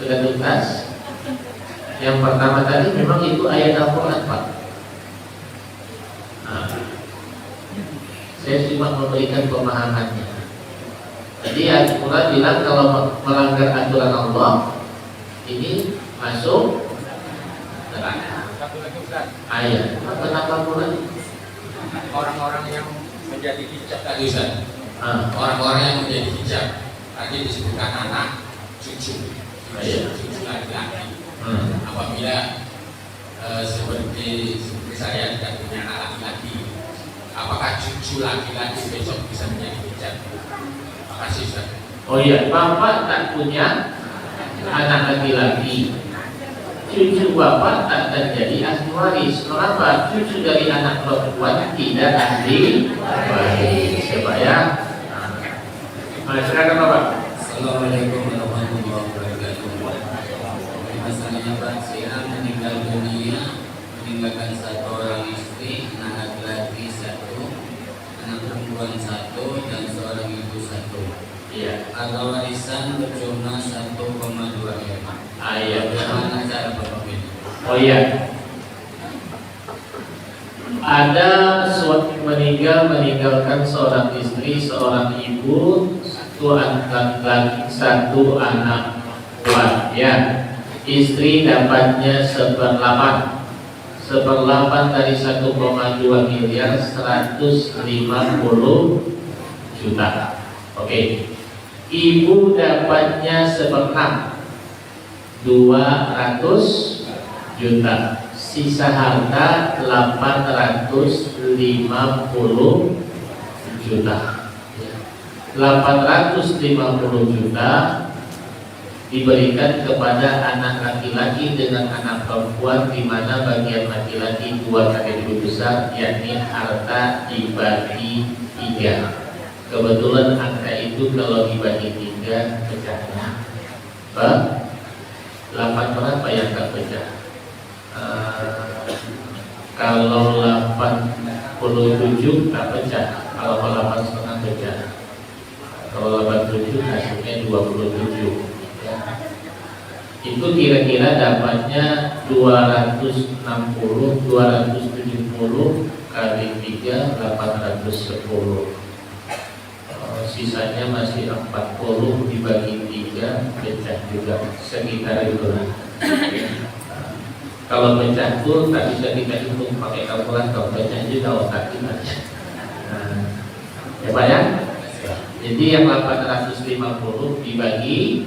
Sudah tuntas? Yang pertama tadi memang itu ayat Al-Quran Pak. Nah, saya cuma memberikan pemahamannya. Jadi Al-Quran bilang kalau melanggar aturan Allah ini masuk neraka. Ayat. Kenapa mulai? Orang-orang yang menjadi hijab tadi Ustaz. Orang-orang yang menjadi hijab tadi disebutkan anak, cucu laki-laki. Apabila seperti saya tidak punya anak laki-laki, apakah cucu laki-laki besok bisa menjadi hijab? Terima kasih Ustaz. Oh iya, bapak tak punya anak laki-laki, cucu bapak tak akan jadi ahli waris. Kenapa? Cucu dari anak perempuan tidak ahli waris. Supaya silakan Bapak. Assalamualaikum warahmatullahi wabarakatuh. Masalahnya Pak, saya meninggal dunia meninggalkan satu orang istri, anak laki-laki satu, anak perempuan satu, dan seorang ibu satu. Iya. Harta warisan berjumlah 1,2 M. Bagaimana cara Bapak ini? Oh iya. Ada suami meninggalkan seorang istri, seorang ibu, satu anak laki, satu anak perempuan. Ya, istri dapatnya 1/8 dari 1,2 miliar 150 juta. Oke. Ibu dapatnya 1/6 200 juta. Sisa harta 850 juta. 850 juta diberikan kepada anak laki-laki dengan anak perempuan, di mana bagian laki-laki 2 kali lebih besar, yakni harta dibagi 3. Kebetulan angka itu kalau dibagi 3 pecahnya 8 berapa yang tak pecah? Kalau 87 tak pecah, kalau 8,5 pecah. Kalau 87 hasilnya 27 ya. Itu kira-kira dapatnya 270 kali 3 810. Sisanya masih 40 dibagi 3 pecah juga sekitar itu. Kalau pecah itu tak bisa kita hitung pakai kalkulator, pecah juga otak kita. Ya Pak ya. Jadi yang 850 dibagi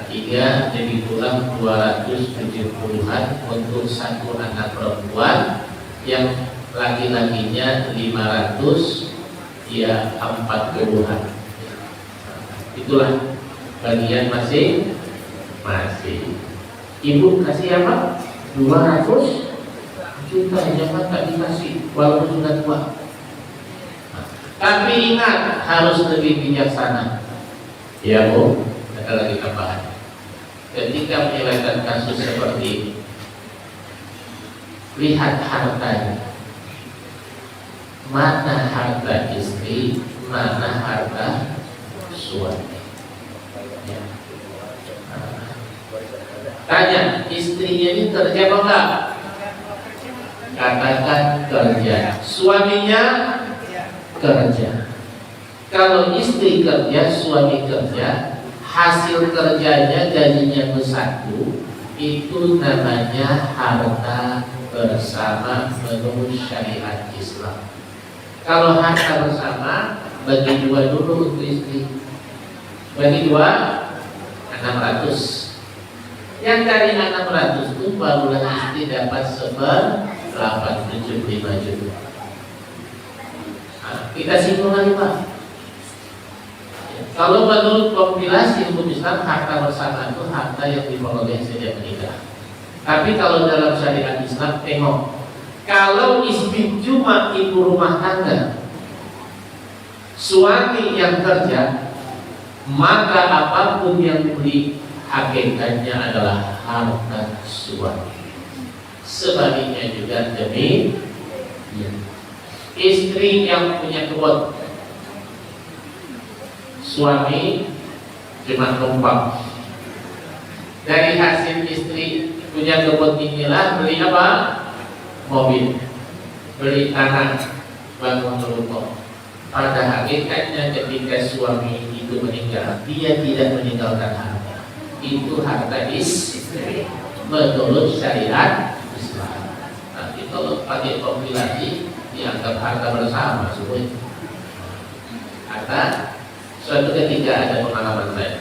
3 jadi kurang 270-an untuk satu anak perempuan, yang laki-lakinya 500, ya 40-an. Itulah bagian masing-masing. Ibu kasih apa? 200 juta, jangan tak dikasih walaupun sudah tua. Tapi ingat, harus lebih bijaksana. Ya Bu, ada lagi tambahan. Ketika menyelesaikan kasus seperti ini, lihat hartanya. Mana harta istri, mana harta suami. Ya. Tanya, istrinya ini kerja apa enggak? Katakan kerja. Suaminya kerja. Kalau istri kerja, suami kerja, hasil kerjanya gajinya bersatu, itu namanya harta bersama menurut syariat Islam. Kalau harta bersama, bagi 2 dulu untuk istri. Bagi 2 600. Yang dari 600 itu barulah istri dapat 1,875 juta. Nah, kita simpulkan lagi Pak. Kalau menurut kompilasi hukum Islam, harta bersama itu harta yang diperoleh sejak menikah. Tapi kalau dalam syariat Islam, tengok, kalau istri cuma ibu rumah tangga, suami yang kerja, maka apapun yang diberi hakikatnya adalah harta suami. Sebaliknya juga demikian. Istri yang punya kebun, suami cuma numpang. Dari hasil istri punya kebun inilah beli apa? Mobil, beli tanah, bangun rumah. Pada hakikatnya ketika suami itu meninggal, dia tidak meninggalkan harta. Itu harta istri menurut syariat Islam. Nanti kalau pakai kompilasi dianggap harta bersama semuanya. Harta. Suatu ketika ada pengalaman saya,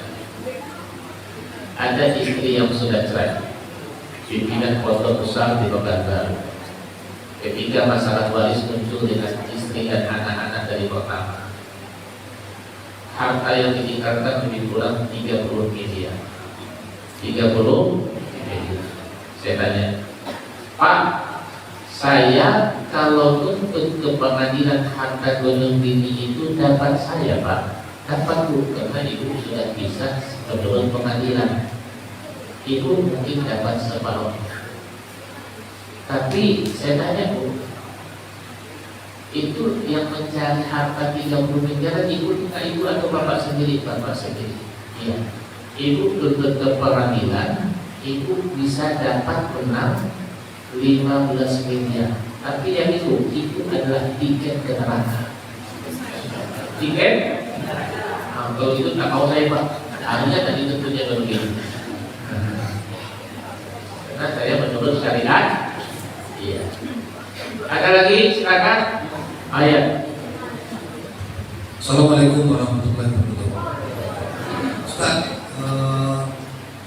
ada istri yang sudah cerai, pimpinan pondok besar di Pekanbaru. Ketika masalah waris muncul dengan istri dan anak-anak dari pertama, harta yang ditinggalkan lebih kurang 30 miliar. 30 miliar. Saya tanya, Pak, saya kalau tuntut ke pengadilan harta gunung ini itu dapat saya Pak? Dapat Bu, karena ibu sudah bisa menurut pengadilan. Ibu mungkin dapat separuh. Tapi saya tanya Bu, itu yang mencari harta 30 miliar ibu atau bapak sendiri? Bapak sendiri. Iya. Ibu tuntut ke pengadilan, ibu bisa dapat menang 15 miliar. Tapi yang itu adalah tiket ke neraka. Tiket? Nah, kalau itu tak mau saya Pak. Hanya tadi tentunya begini. Karena saya menurut syariat. Iya. Ada lagi silakan. Ayat. Assalamualaikum warahmatullahi wabarakatuh. Ustaz,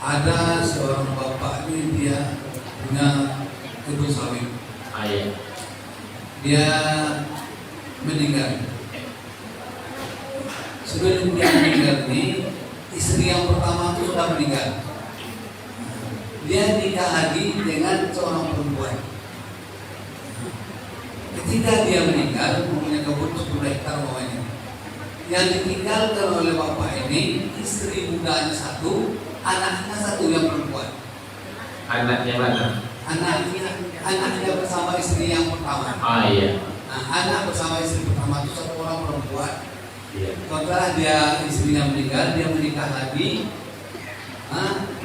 ada seorang bapak ini dia punya kebun sawit. Ayat. Dia meninggal. Sebelum dia meninggal ini, istri yang pertama itu sudah meninggal. Dia nikah lagi dengan seorang perempuan. Ketika dia meninggal, mempunyai kebun 10 hektar bawahnya. Yang ditinggalkan oleh bapak ini, istri mudanya 1, anaknya 1 yang perempuan. Anaknya mana? Anaknya bersama istri yang pertama. Ah iya. Nah, anak bersama istri pertama itu 1 orang perempuan. Iya. Setelah dia istrinya meninggal, dia menikah lagi.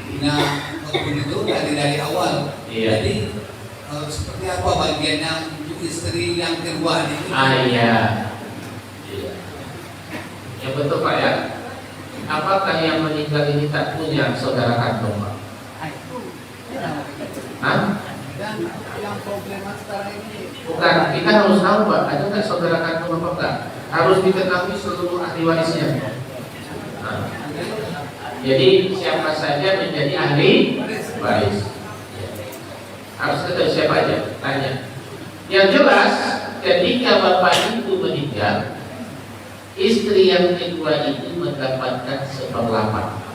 Punya kebun itu dari awal. Iya. Jadi seperti apa bagiannya untuk istri yang kedua ini? Ah iya. Iya. Yang betul Pak ya. Apakah yang meninggal ini tak punya saudara kandung Pak? Hah? Yang problema sekarang ini Bukan, kita harus tahu Pak, ada nggak saudara kandung apa enggak? Harus diketahui seluruh ahli warisnya. Nah, jadi siapa saja menjadi ahli waris. Harus ketahui siapa aja, tanya. Yang jelas, ketika bapak itu meninggal, istri yang kedua itu mendapatkan 1/8.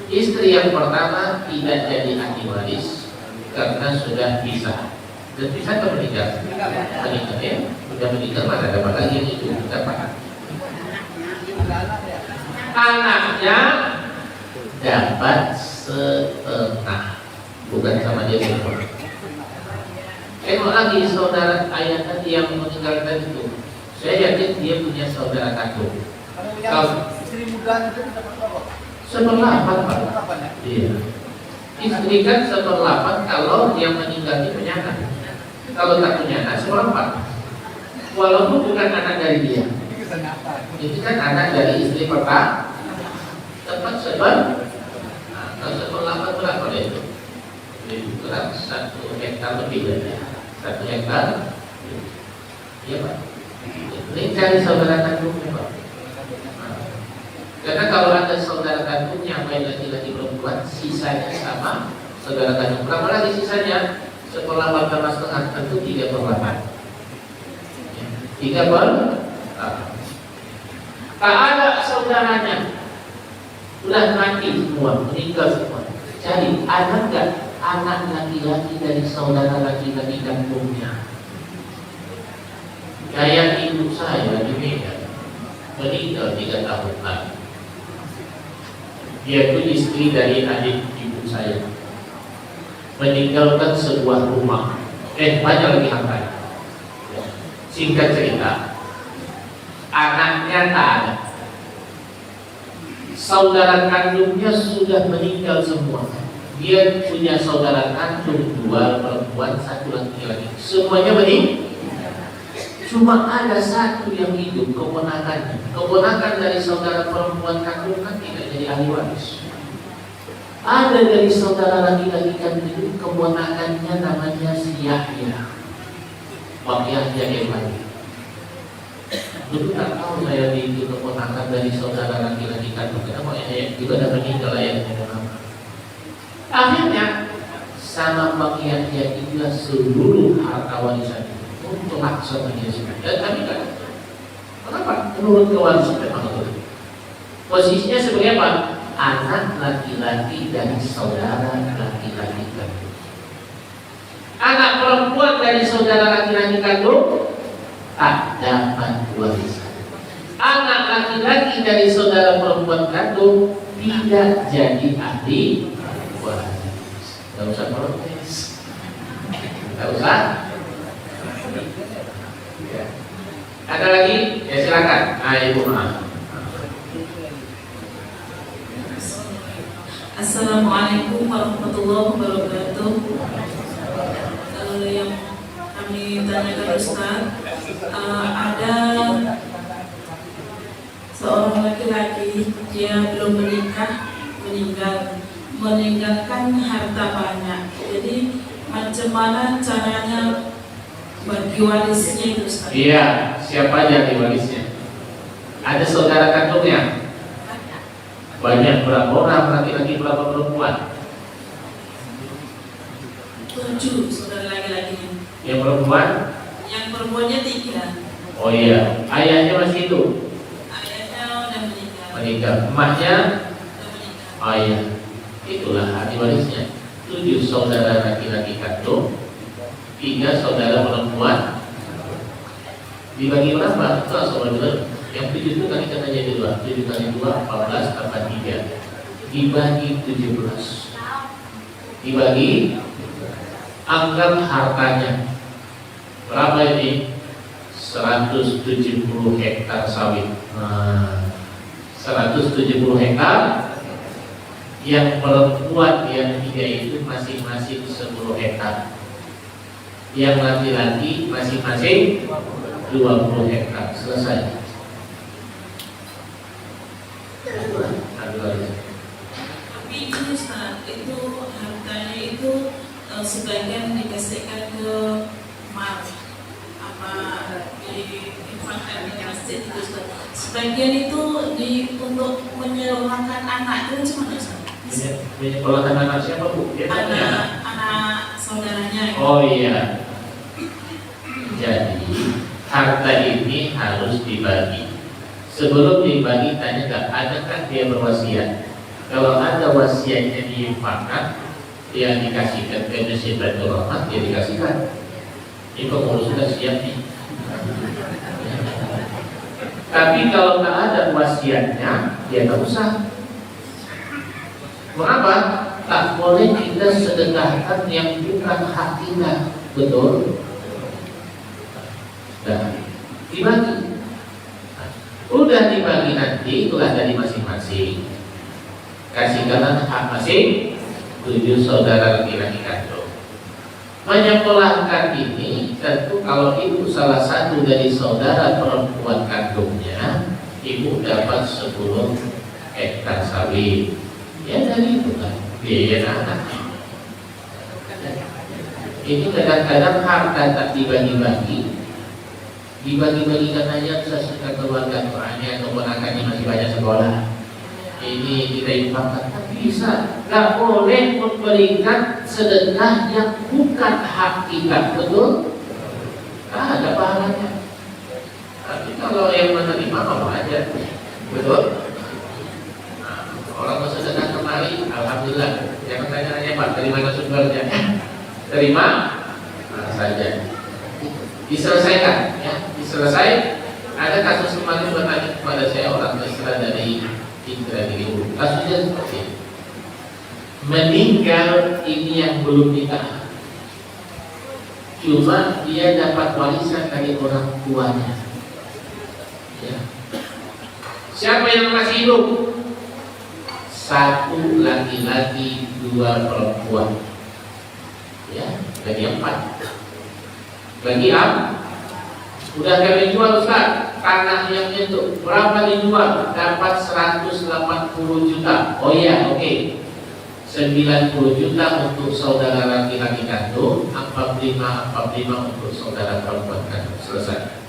Istri yang pertama tidak jadi ahli waris karena sudah pisah. Dan pisah atau meninggal? Meninggal ya. Sudah meninggal mana dapat lagi yang itu dapat. Anaknya dapat setengah, bukan sama dia semua. Tengok lagi saudara ayah tadi yang meninggalkan itu. Saya yakin dia punya saudara kandung. kalau istri muda itu dapat berapa? 1/8 Pak. Iya. Istri kan 1/8 kalau yang meninggal itu punya anak. Kalau tak punya anak 1/4. Walaupun bukan anak dari dia. Itu kan anak dari istri pertama. Dapat 1/8. Nah, kalau 1/8 berapa dia itu? Itu kurang 1 hektar lebih ya. 1 hektar. Iya Pak. Ini cari saudara kandungnya Pak. Karena kalau ada saudara kandungnya baik laki-laki perempuan perempuan, sisanya sama saudara kandung. Berapa lagi sisanya? Setelah 14,5 tentu 3/8. 3/8. Tak ada saudaranya, udah mati semua, meninggal semua. Cari anak nggak? Anak laki-laki dari saudara laki-laki kandungnya. Kayak ibu saya di Medan, meninggal 3 tahun lalu. Dia itu istri dari adik ibu saya, meninggalkan sebuah rumah. Banyak lagi hartanya. Singkat cerita, anaknya tak ada. Saudara kandungnya sudah meninggal semua. Dia punya saudara kandung 2 perempuan, 1 laki-laki. Semuanya meninggal. Cuma ada 1 yang hidup, keponakannya. Keponakan dari saudara perempuan kandung kan tidak jadi ahli waris. Ada dari saudara laki-laki kandung, keponakannya namanya si Yahya. Wak Yahya Ibrahim. Dulu tak tahu saya itu keponakan dari saudara laki-laki kandung. Kenapa Yahya juga ada meninggal ayahnya nama. Akhirnya sama Wak Yahya itu seluruh harta warisan untuk maksud dia sendiri. Dan kami kan, kenapa? Menurut kewarisan memang itu. Posisinya sebagai apa? Anak laki-laki dari saudara laki-laki kandung. Anak perempuan dari saudara laki-laki kandung tak dapat warisan. Anak laki-laki dari saudara perempuan kandung tidak jadi ahli waris. Gak usah protes. Gak usah. Ya. Ada lagi? Ya silakan. Ibu maaf. Assalamualaikum warahmatullahi wabarakatuh. Yang kami tanyakan Ustaz, ada seorang laki-laki, dia belum menikah, meninggalkan harta banyak. Jadi macam mana caranya bagi warisnya itu Ustaz? Iya, siapa aja di warisnya? Ada saudara kandungnya? Banyak, berapa orang, laki-laki berapa perempuan? 7 saudara laki-lakinya. Yang perempuan? Yang perempuannya 3. Oh iya, ayahnya masih hidup? Ayahnya udah meninggal. Meninggal. Emaknya? Udah meninggal. Oh iya, itulah ahli warisnya. 7 saudara laki-laki kandung, 3 saudara perempuan. Dibagi berapa? Itu saudara. Yang 7 itu kali kata jadi 2. 7 kali 2, 14 tambah 3. Dibagi 17. Dibagi, anggap hartanya berapa ini? 170 hektar sawit. 170 hektar. Yang perempuan yang 3 itu masing-masing 10 hektar. Yang laki-laki masing-masing 20 hektar. Selesai. Tapi itu Ustaz, itu hartanya itu sebagian dikasihkan ke mal apa diinfakkan di masjid itu Ustaz. Sebagian itu untuk menyekolahkan anak itu cuma Ustaz. Menyekolahkan anak siapa Bu? Anak saudaranya. Oh iya. Jadi harta ini harus dibagi. Sebelum dibagi tanya nggak, adakah dia berwasiat? Kalau ada wasiatnya diinfakkan, yang dikasihkan ke Masjid Baitur Rahmat, dia dikasihkan. Ini pengurus sudah siap nih. Tapi kalau nggak ada wasiatnya, dia nggak usah. Mengapa? Tak boleh kita sedekahkan yang bukan hak kita, betul? Dan dibagi. Udah dibagi nanti, itulah dari masing-masing. Kasihkanlah hak masing 7 saudara laki-laki kandung. Menyekolahkan ini tentu kalau ibu salah satu dari saudara perempuan kandungnya, ibu dapat 10 hektar sawit. Ya dari itu kan biaya anaknya. Ini kadang-kadang harta tak dibagi-bagi, dibagi-bagikan aja sesuai keluarga Qurannya, keponakannya masih banyak sekolah. Ini kita infakkan, tapi bisa. Gak boleh memberikan sedekah yang bukan hak kita, betul? Ada pahalanya. Tapi kalau yang menerima mau aja, betul? Nah, orang bersedekah kemari, alhamdulillah. Jangan tanya-tanya Pak, dari mana sumbernya? Terima saja. Diselesaikan, ya, diselesai. Ada kasus kemarin bertanya kepada saya orang Islam dari Indragiri. Kasusnya seperti ini. Meninggal ini yang belum nikah, cuma dia dapat warisan dari orang tuanya. Ya. Siapa yang masih hidup? 1 laki-laki, 2 perempuan. Ya, bagi 4. Bagi udah kami jual Ustaz, tanah yang itu berapa dijual? Dapat 180 juta. Oh iya, oke. 90 juta untuk saudara laki-laki kandung, 45 untuk saudara perempuan kandung. Selesai.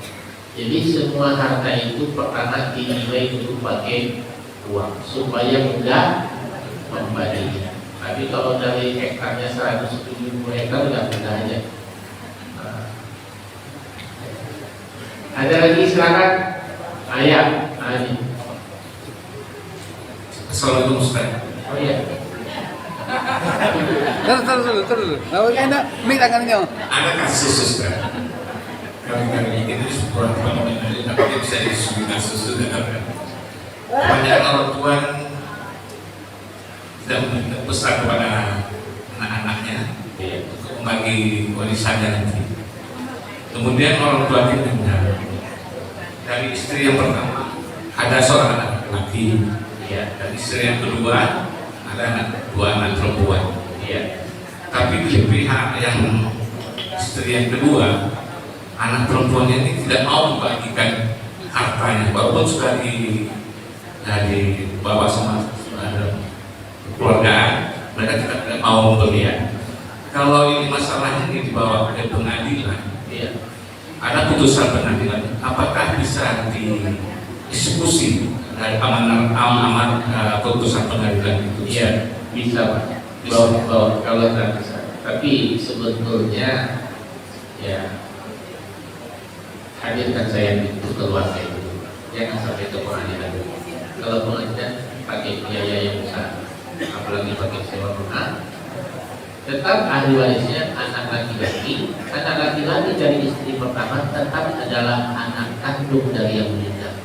Jadi semua harta itu pertama dinilai dulu pakai uang supaya mudah membaginya. Tapi kalau dari hektarnya 170 hektar udah mudah aja. Ada lagi silakan. Ayah, ini. Assalamualaikum Ustaz. Oh iya. Terus. Nah, enak, mik tangan nyo. Ada kasus Ustaz. Kami ini sebuah fenomena ini tapi bisa disebut kasus Ustaz. Banyak orang tua tidak memberikan pesan kepada anak-anaknya untuk membagi warisannya nanti. Kemudian orang tua itu meninggal. Dari istri yang pertama ada seorang anak laki, Iya. dan istri yang kedua ada 2 anak perempuan. Iya. Tapi di pihak yang istri yang kedua, anak perempuannya ini tidak mau membagikan hartanya, walaupun sudah dibawa sama keluarga, mereka tidak mau memberi. Kalau ini masalahnya ini dibawa ke pengadilan, Iya. ada putusan pengadilan, apakah bisa dieksekusi dari amanat putusan pengadilan itu? Iya, bisa Pak. Kalau tak bisa. Tapi sebetulnya ya hadirkan saya di keluarga itu. Jangan sampai ke pengadilan. Kalau pengadilan pakai biaya yang besar, apalagi pakai sewa rumah. Tetap ahli warisnya anak laki-laki. Anak laki-laki dari istri pertama tetap adalah anak kandung dari yang meninggal.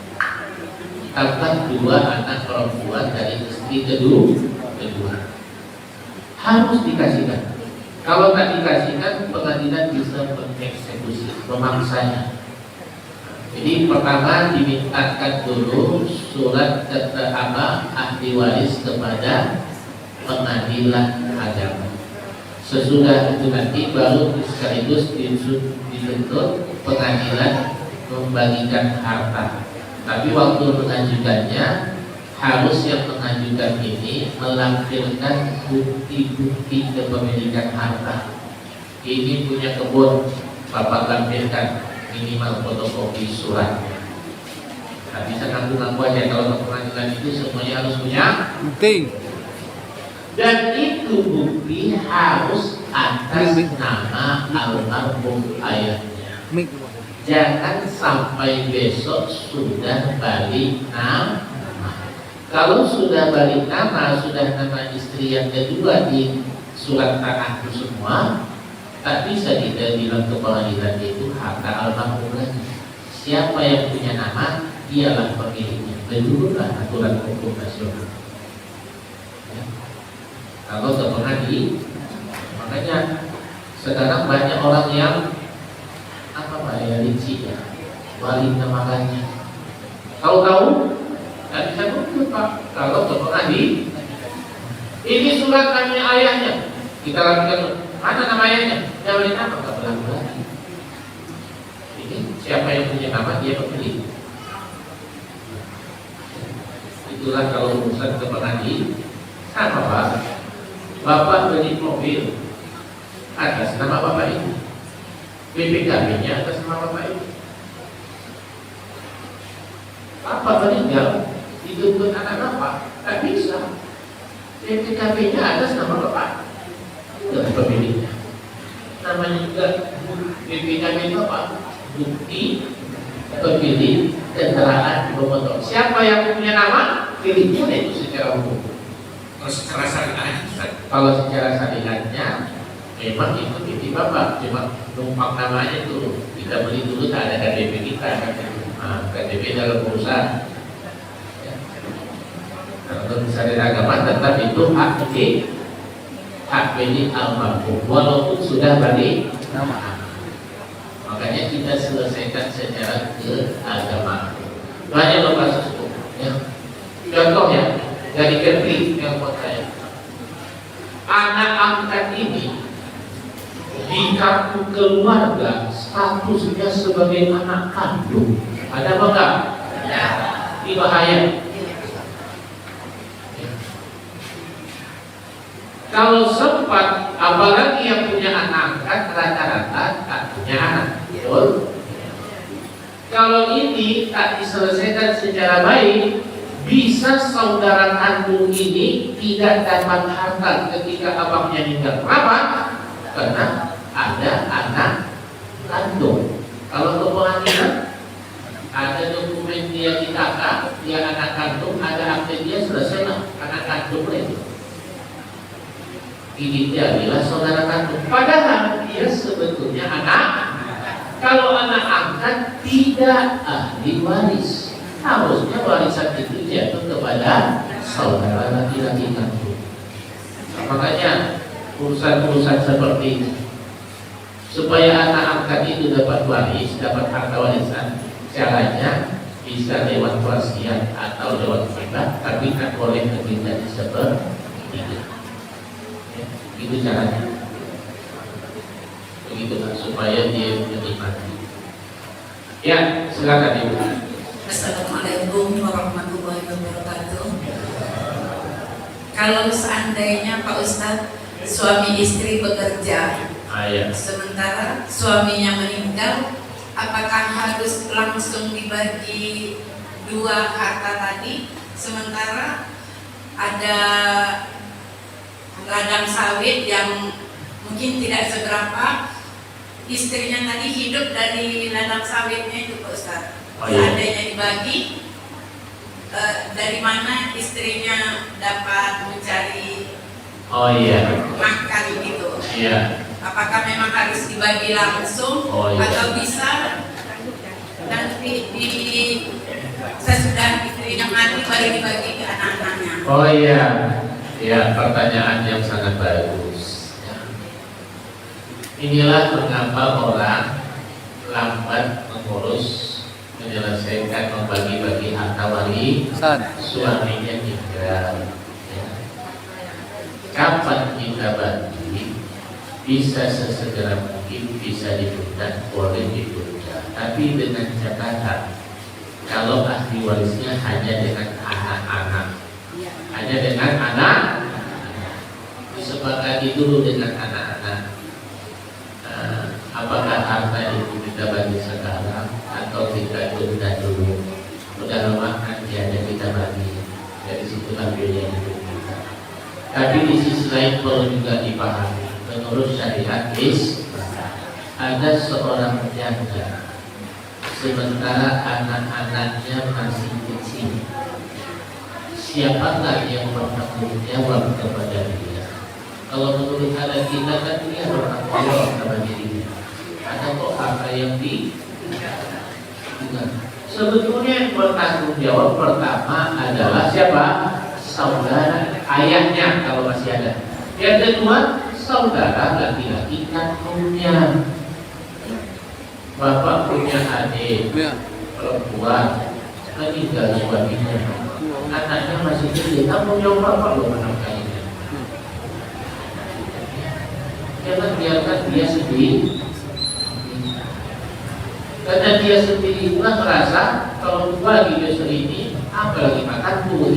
Tambah 2 anak perempuan dari istri kedua. Harus dikasihkan. Kalau tak dikasihkan, pengadilan bisa mengeksekusi, memaksanya. Jadi pertama dimintakan dulu surat ahli waris kepada pengadilan agama. Sesudah itu nanti baru sekaligus dituntut pengadilan membagikan harta. Tapi waktu mengajukannya harus yang mengajukan ini melampirkan bukti-bukti kepemilikan harta. Ini punya kebun, Bapak lampirkan minimal fotokopi suratnya. Nah, bisa ngaku-ngaku aja kalau ke pengadilan itu semuanya harus punya. Penting. Dan itu bukti harus atas nama almarhum ayahnya. Mik. Jangan sampai besok sudah balik nama. Kalau sudah balik nama, sudah nama istri yang kedua di surat tanah itu semua, tak bisa kita bilang ke pengadilan itu harta almarhum lagi. Siapa yang punya nama, dialah pemiliknya. Begitulah aturan hukum nasional. Kalau ke pengadilan, makanya sekarang banyak orang yang licik ya, wali namanya. Tahu-tahu, tak bisa nuntut Pak. Kalau ke pengadilan, ini surat namanya ayahnya, kita lakukan mana nama ayahnya? Jangan nama, tak berlaku lagi. Ini siapa yang punya nama dia pemilik. Itulah kalau urusan ke pengadilan, sama Pak. Bapak beli mobil atas nama Bapak ini, BPKB-nya atas nama Bapak ini. Bapak meninggal, dituntut anak Bapak, tak bisa. BPKB-nya atas nama bapak, itu pemiliknya. Namanya juga BPKB itu apa? Bukti pemilih keterangan pemotor. Siapa yang punya nama, pilihnya itu secara hukum. Kalau secara syariah, Kalau secara syariatnya memang itu pilih bapak, cuma numpang namanya itu kita beli dulu tak ada KTP kita, KTP dalam perusahaan. Untuk syariat agama tetap itu hak milik almarhum walaupun sudah balik nama. Makanya kita selesaikan secara keagamaan. Banyak loh kasus hukum. Ya. Contoh ya dari Kepri yang buat saya. Anak angkat ini di kartu keluarga statusnya sebagai anak kandung. Ada apa enggak? Ya. Ini bahaya. Kalau sempat, apalagi yang punya anak angkat rata-rata tak punya anak, betul? Kalau ini tak diselesaikan secara baik, bisa saudara kandung ini tidak dapat harta ketika abangnya meninggal. Kenapa? Karena ada anak kandung. Kalau ke pengadilan ada dokumen dia ditata, dia anak kandung, ada akte dia selesai lah, anak kandung lagi. Ini dia adalah saudara kandung. Padahal dia sebetulnya anak. Kalau anak angkat tidak ahli waris, harusnya warisan itu jatuh kepada saudara laki-laki kandung. Makanya urusan-urusan seperti ini, supaya anak angkat itu dapat waris, dapat harta warisan, caranya bisa lewat wasiat atau lewat hibah, tapi tak boleh kita seperti itu. Itu caranya. Begitulah supaya dia menikmati. Ya, silakan Ibu. Assalamualaikum warahmatullahi wabarakatuh. Kalau seandainya Pak Ustadz suami istri bekerja, sementara suaminya meninggal, apakah harus langsung dibagi dua harta tadi? Sementara ada ladang sawit yang mungkin tidak seberapa, istrinya tadi hidup dari ladang sawitnya itu Pak Ustaz. Seandainya dibagi, dari mana istrinya dapat mencari makan gitu? Apakah memang harus dibagi langsung atau bisa nanti sesudah istrinya mati baru dibagi ke anak-anaknya? Ya, pertanyaan yang sangat bagus. Inilah mengapa orang lambat mengurus, menyelesaikan, membagi-bagi harta warisan suaminya tinggal. Kapan kita bagi? Bisa sesegera mungkin, bisa ditunda, boleh ditunda. Tapi dengan catatan, kalau ahli warisnya hanya dengan anak-anak. Hanya dengan anak, disepakati dulu dengan anak-anak. Apakah harta itu kita bagi sekarang atau kita tunda dulu? Udah lama kan tiada kita bagi, dari situ ambilnya hidup kita. Tapi di sisi lain perlu juga dipahami. Menurut syariat ada seorang janda, sementara anak-anaknya masih kecil. Siapakah yang bertanggung jawab kepada dia? Kalau menurut adat kita kan dia bertanggung jawab kepada dirinya. Ada kok harta yang sebetulnya yang bertanggung jawab pertama adalah siapa? Saudara ayahnya kalau masih ada. Yang kedua, saudara laki-laki kandungnya. Bapak punya adik perempuan, meninggal suaminya. Anaknya masih kecil, tanggung jawab apa lo menafkahinya? Jangan biarkan dia sedih. Karena dia sendiri pula merasa kalau gua lagi besok ini, apalagi makan dulu.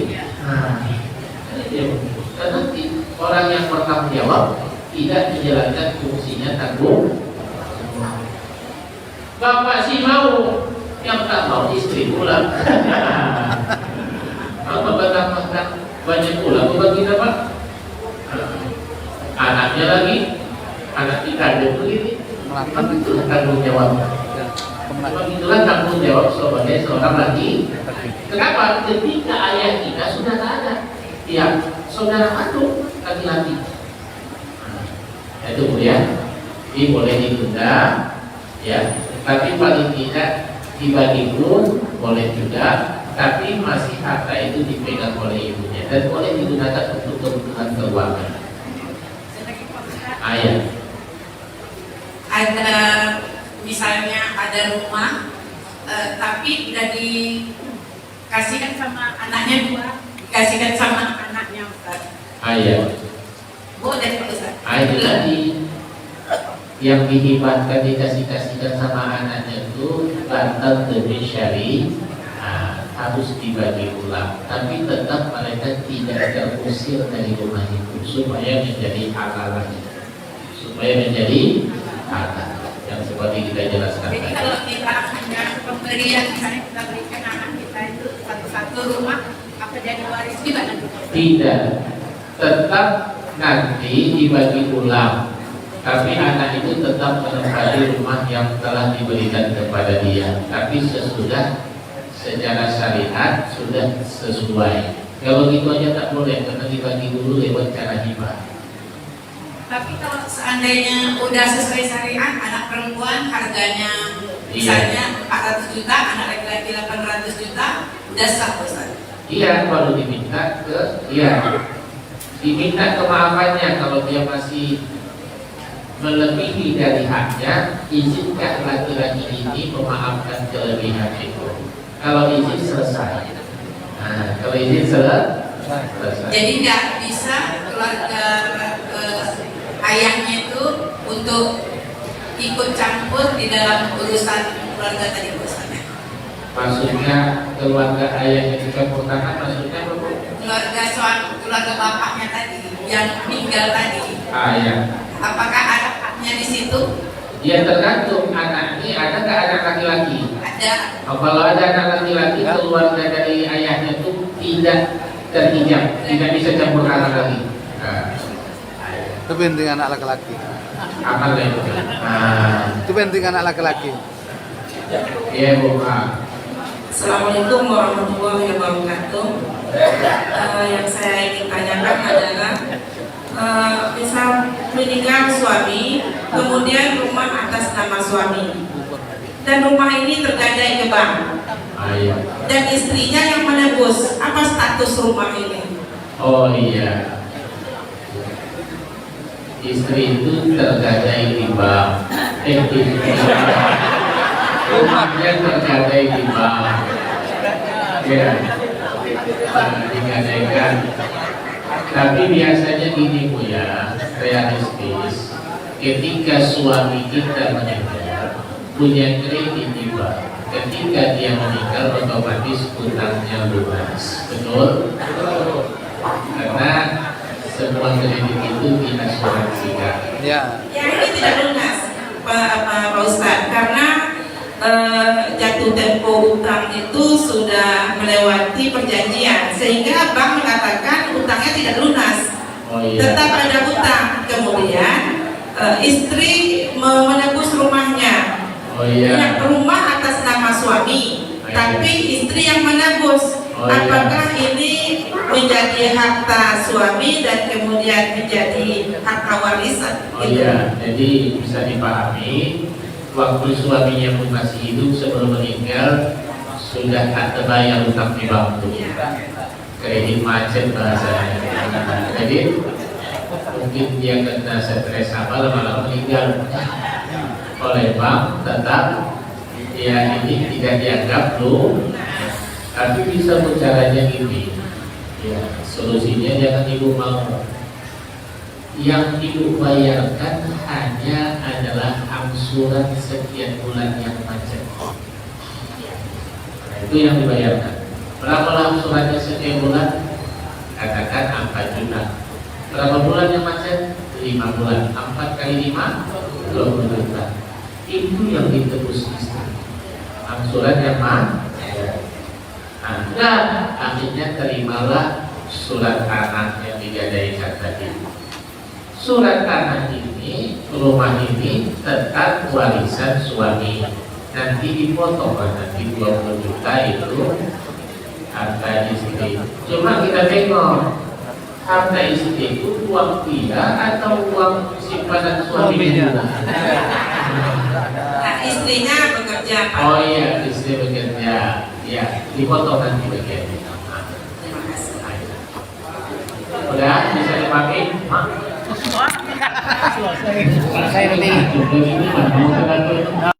Karena orang yang bertanggung jawab tidak menjalankan fungsinya tanggung. Bapak sih mau, yang tak mau istri pulang. Apa batang makan banyak pula bagi dapat Ada lagi anak kita ada begini, kan itu tanggung jawab. Sebab itulah tanggung jawab sebagai seorang laki. Kenapa? Ketika ayah kita sudah tak ada, ya saudara kandung laki-laki. Itu kemudian ini boleh ditunda, ya. Tapi paling tidak dibagi pun boleh juga. Tapi masih harta itu dipegang oleh ibunya dan boleh digunakan untuk kebutuhan keuangan. Ayah. Ada misalnya ada rumah, tapi udah dikasihkan sama anaknya dua, dikasihkan sama anaknya Ustaz. Ayah. Boleh Pak Ustaz. Itu tadi yang dihibahkan dikasihkan sama anaknya itu batal demi syari, harus dibagi ulang. Tapi tetap mereka tidak terusir dari rumah itu supaya menjadi halal lagi, supaya menjadi halal. Yang seperti kita jelaskan Jadi tadi. kalau kita hanya pemberian, misalnya kita berikan anak kita itu satu-satu rumah, apa jadi waris juga nanti? Tidak, tetap nanti dibagi ulang. Tapi anak itu tetap menempati rumah yang telah diberikan kepada dia. Tapi sesudah secara syariat sudah sesuai. Kalau gitu aja tak boleh, karena dibagi dulu lewat cara hibah. Tapi kalau seandainya udah sesuai syariat, anak perempuan harganya misalnya 400 juta, anak laki-laki 800 juta, udah sah Ustaz. Iya, baru diminta diminta kemaafannya. Kalau dia masih melebihi dari haknya, izinkan laki-laki ini memaafkan kelebihan itu. Kalau izin selesai. Nah, kalau izin selesai. Jadi nggak bisa keluarga ayahnya itu untuk ikut campur di dalam urusan keluarga tadi Ustaz. Maksudnya keluarga ayahnya dicampur tangan, maksudnya apa? Keluarga bapaknya tadi yang meninggal tadi. Iya. Apakah ada haknya di situ? Ya tergantung anak ini ada nggak anak laki-laki. Ada. Kalau ada anak laki-laki, keluarga dari ayahnya itu tidak terhijab, tidak bisa campur tangan lagi. Itu penting anak laki-laki. Apa itu? Itu penting anak laki-laki. Iya Bu. Assalamualaikum warahmatullahi wabarakatuh. Yang saya ingin tanyakan adalah misal meninggal suami, kemudian rumah atas nama suami, dan rumah ini tergadai ke bank, dan istrinya yang menebus, apa status rumah ini? Oh iya, istri itu tergadai di bank. Rumahnya tergadai di bank. Ya, digadaikan. Tapi biasanya gini Bu ya, realistis. Ketika suami kita meninggal, punya kredit di bank. Ketika dia meninggal, otomatis hutangnya lunas. Betul? Karena semua kredit itu diasuransikan. Ya. Yang ini tidak lunas, Pak Ustadz, karena jatuh tempo utang itu sudah melewati perjanjian, sehingga bank mengatakan utangnya tidak lunas. Oh iya. Tetap ada utang. Kemudian istri menebus rumahnya. Oh iya. Yang rumah atas nama suami, tapi istri yang menebus. Oh iya. Apakah ini menjadi harta suami dan kemudian menjadi harta warisan? Oh iya, jadi bisa dipahami. Waktu suaminya pun masih hidup, sebelum meninggal sudah tak terbayar utang di bank itu. Kredit macet bahasanya. Jadi mungkin dia kena stres apa, lama-lama meninggal oleh bank. Tetap ya ini tidak dianggap loh. Tapi bisa caranya gini. Ya, solusinya jangan ibu mau. Yang ibu bayarkan hanya adalah angsuran sekian bulan yang macet. Nah, itu yang dibayarkan. Berapa angsurannya sekian bulan? Katakan 4 juta. Berapa bulan yang macet? 5 bulan. 4 kali 5, 20 juta. Itu yang ditebus istri. Angsuran yang macet. Nah, akhirnya terimalah surat tanah yang digadaikan tadi. surat tanah ini, rumah ini tetap warisan suami. Nanti dipotong nanti 20 juta itu harta istri. Cuma kita tengok harta istri itu uang dia atau uang simpanan suaminya. Nah, istrinya bekerja Pak. Oh iya, istri bekerja. Ya, dipotong nanti bagian itu. Terima kasih. Udah bisa dipakai, Mak? Selesai nanti. Ini mah mau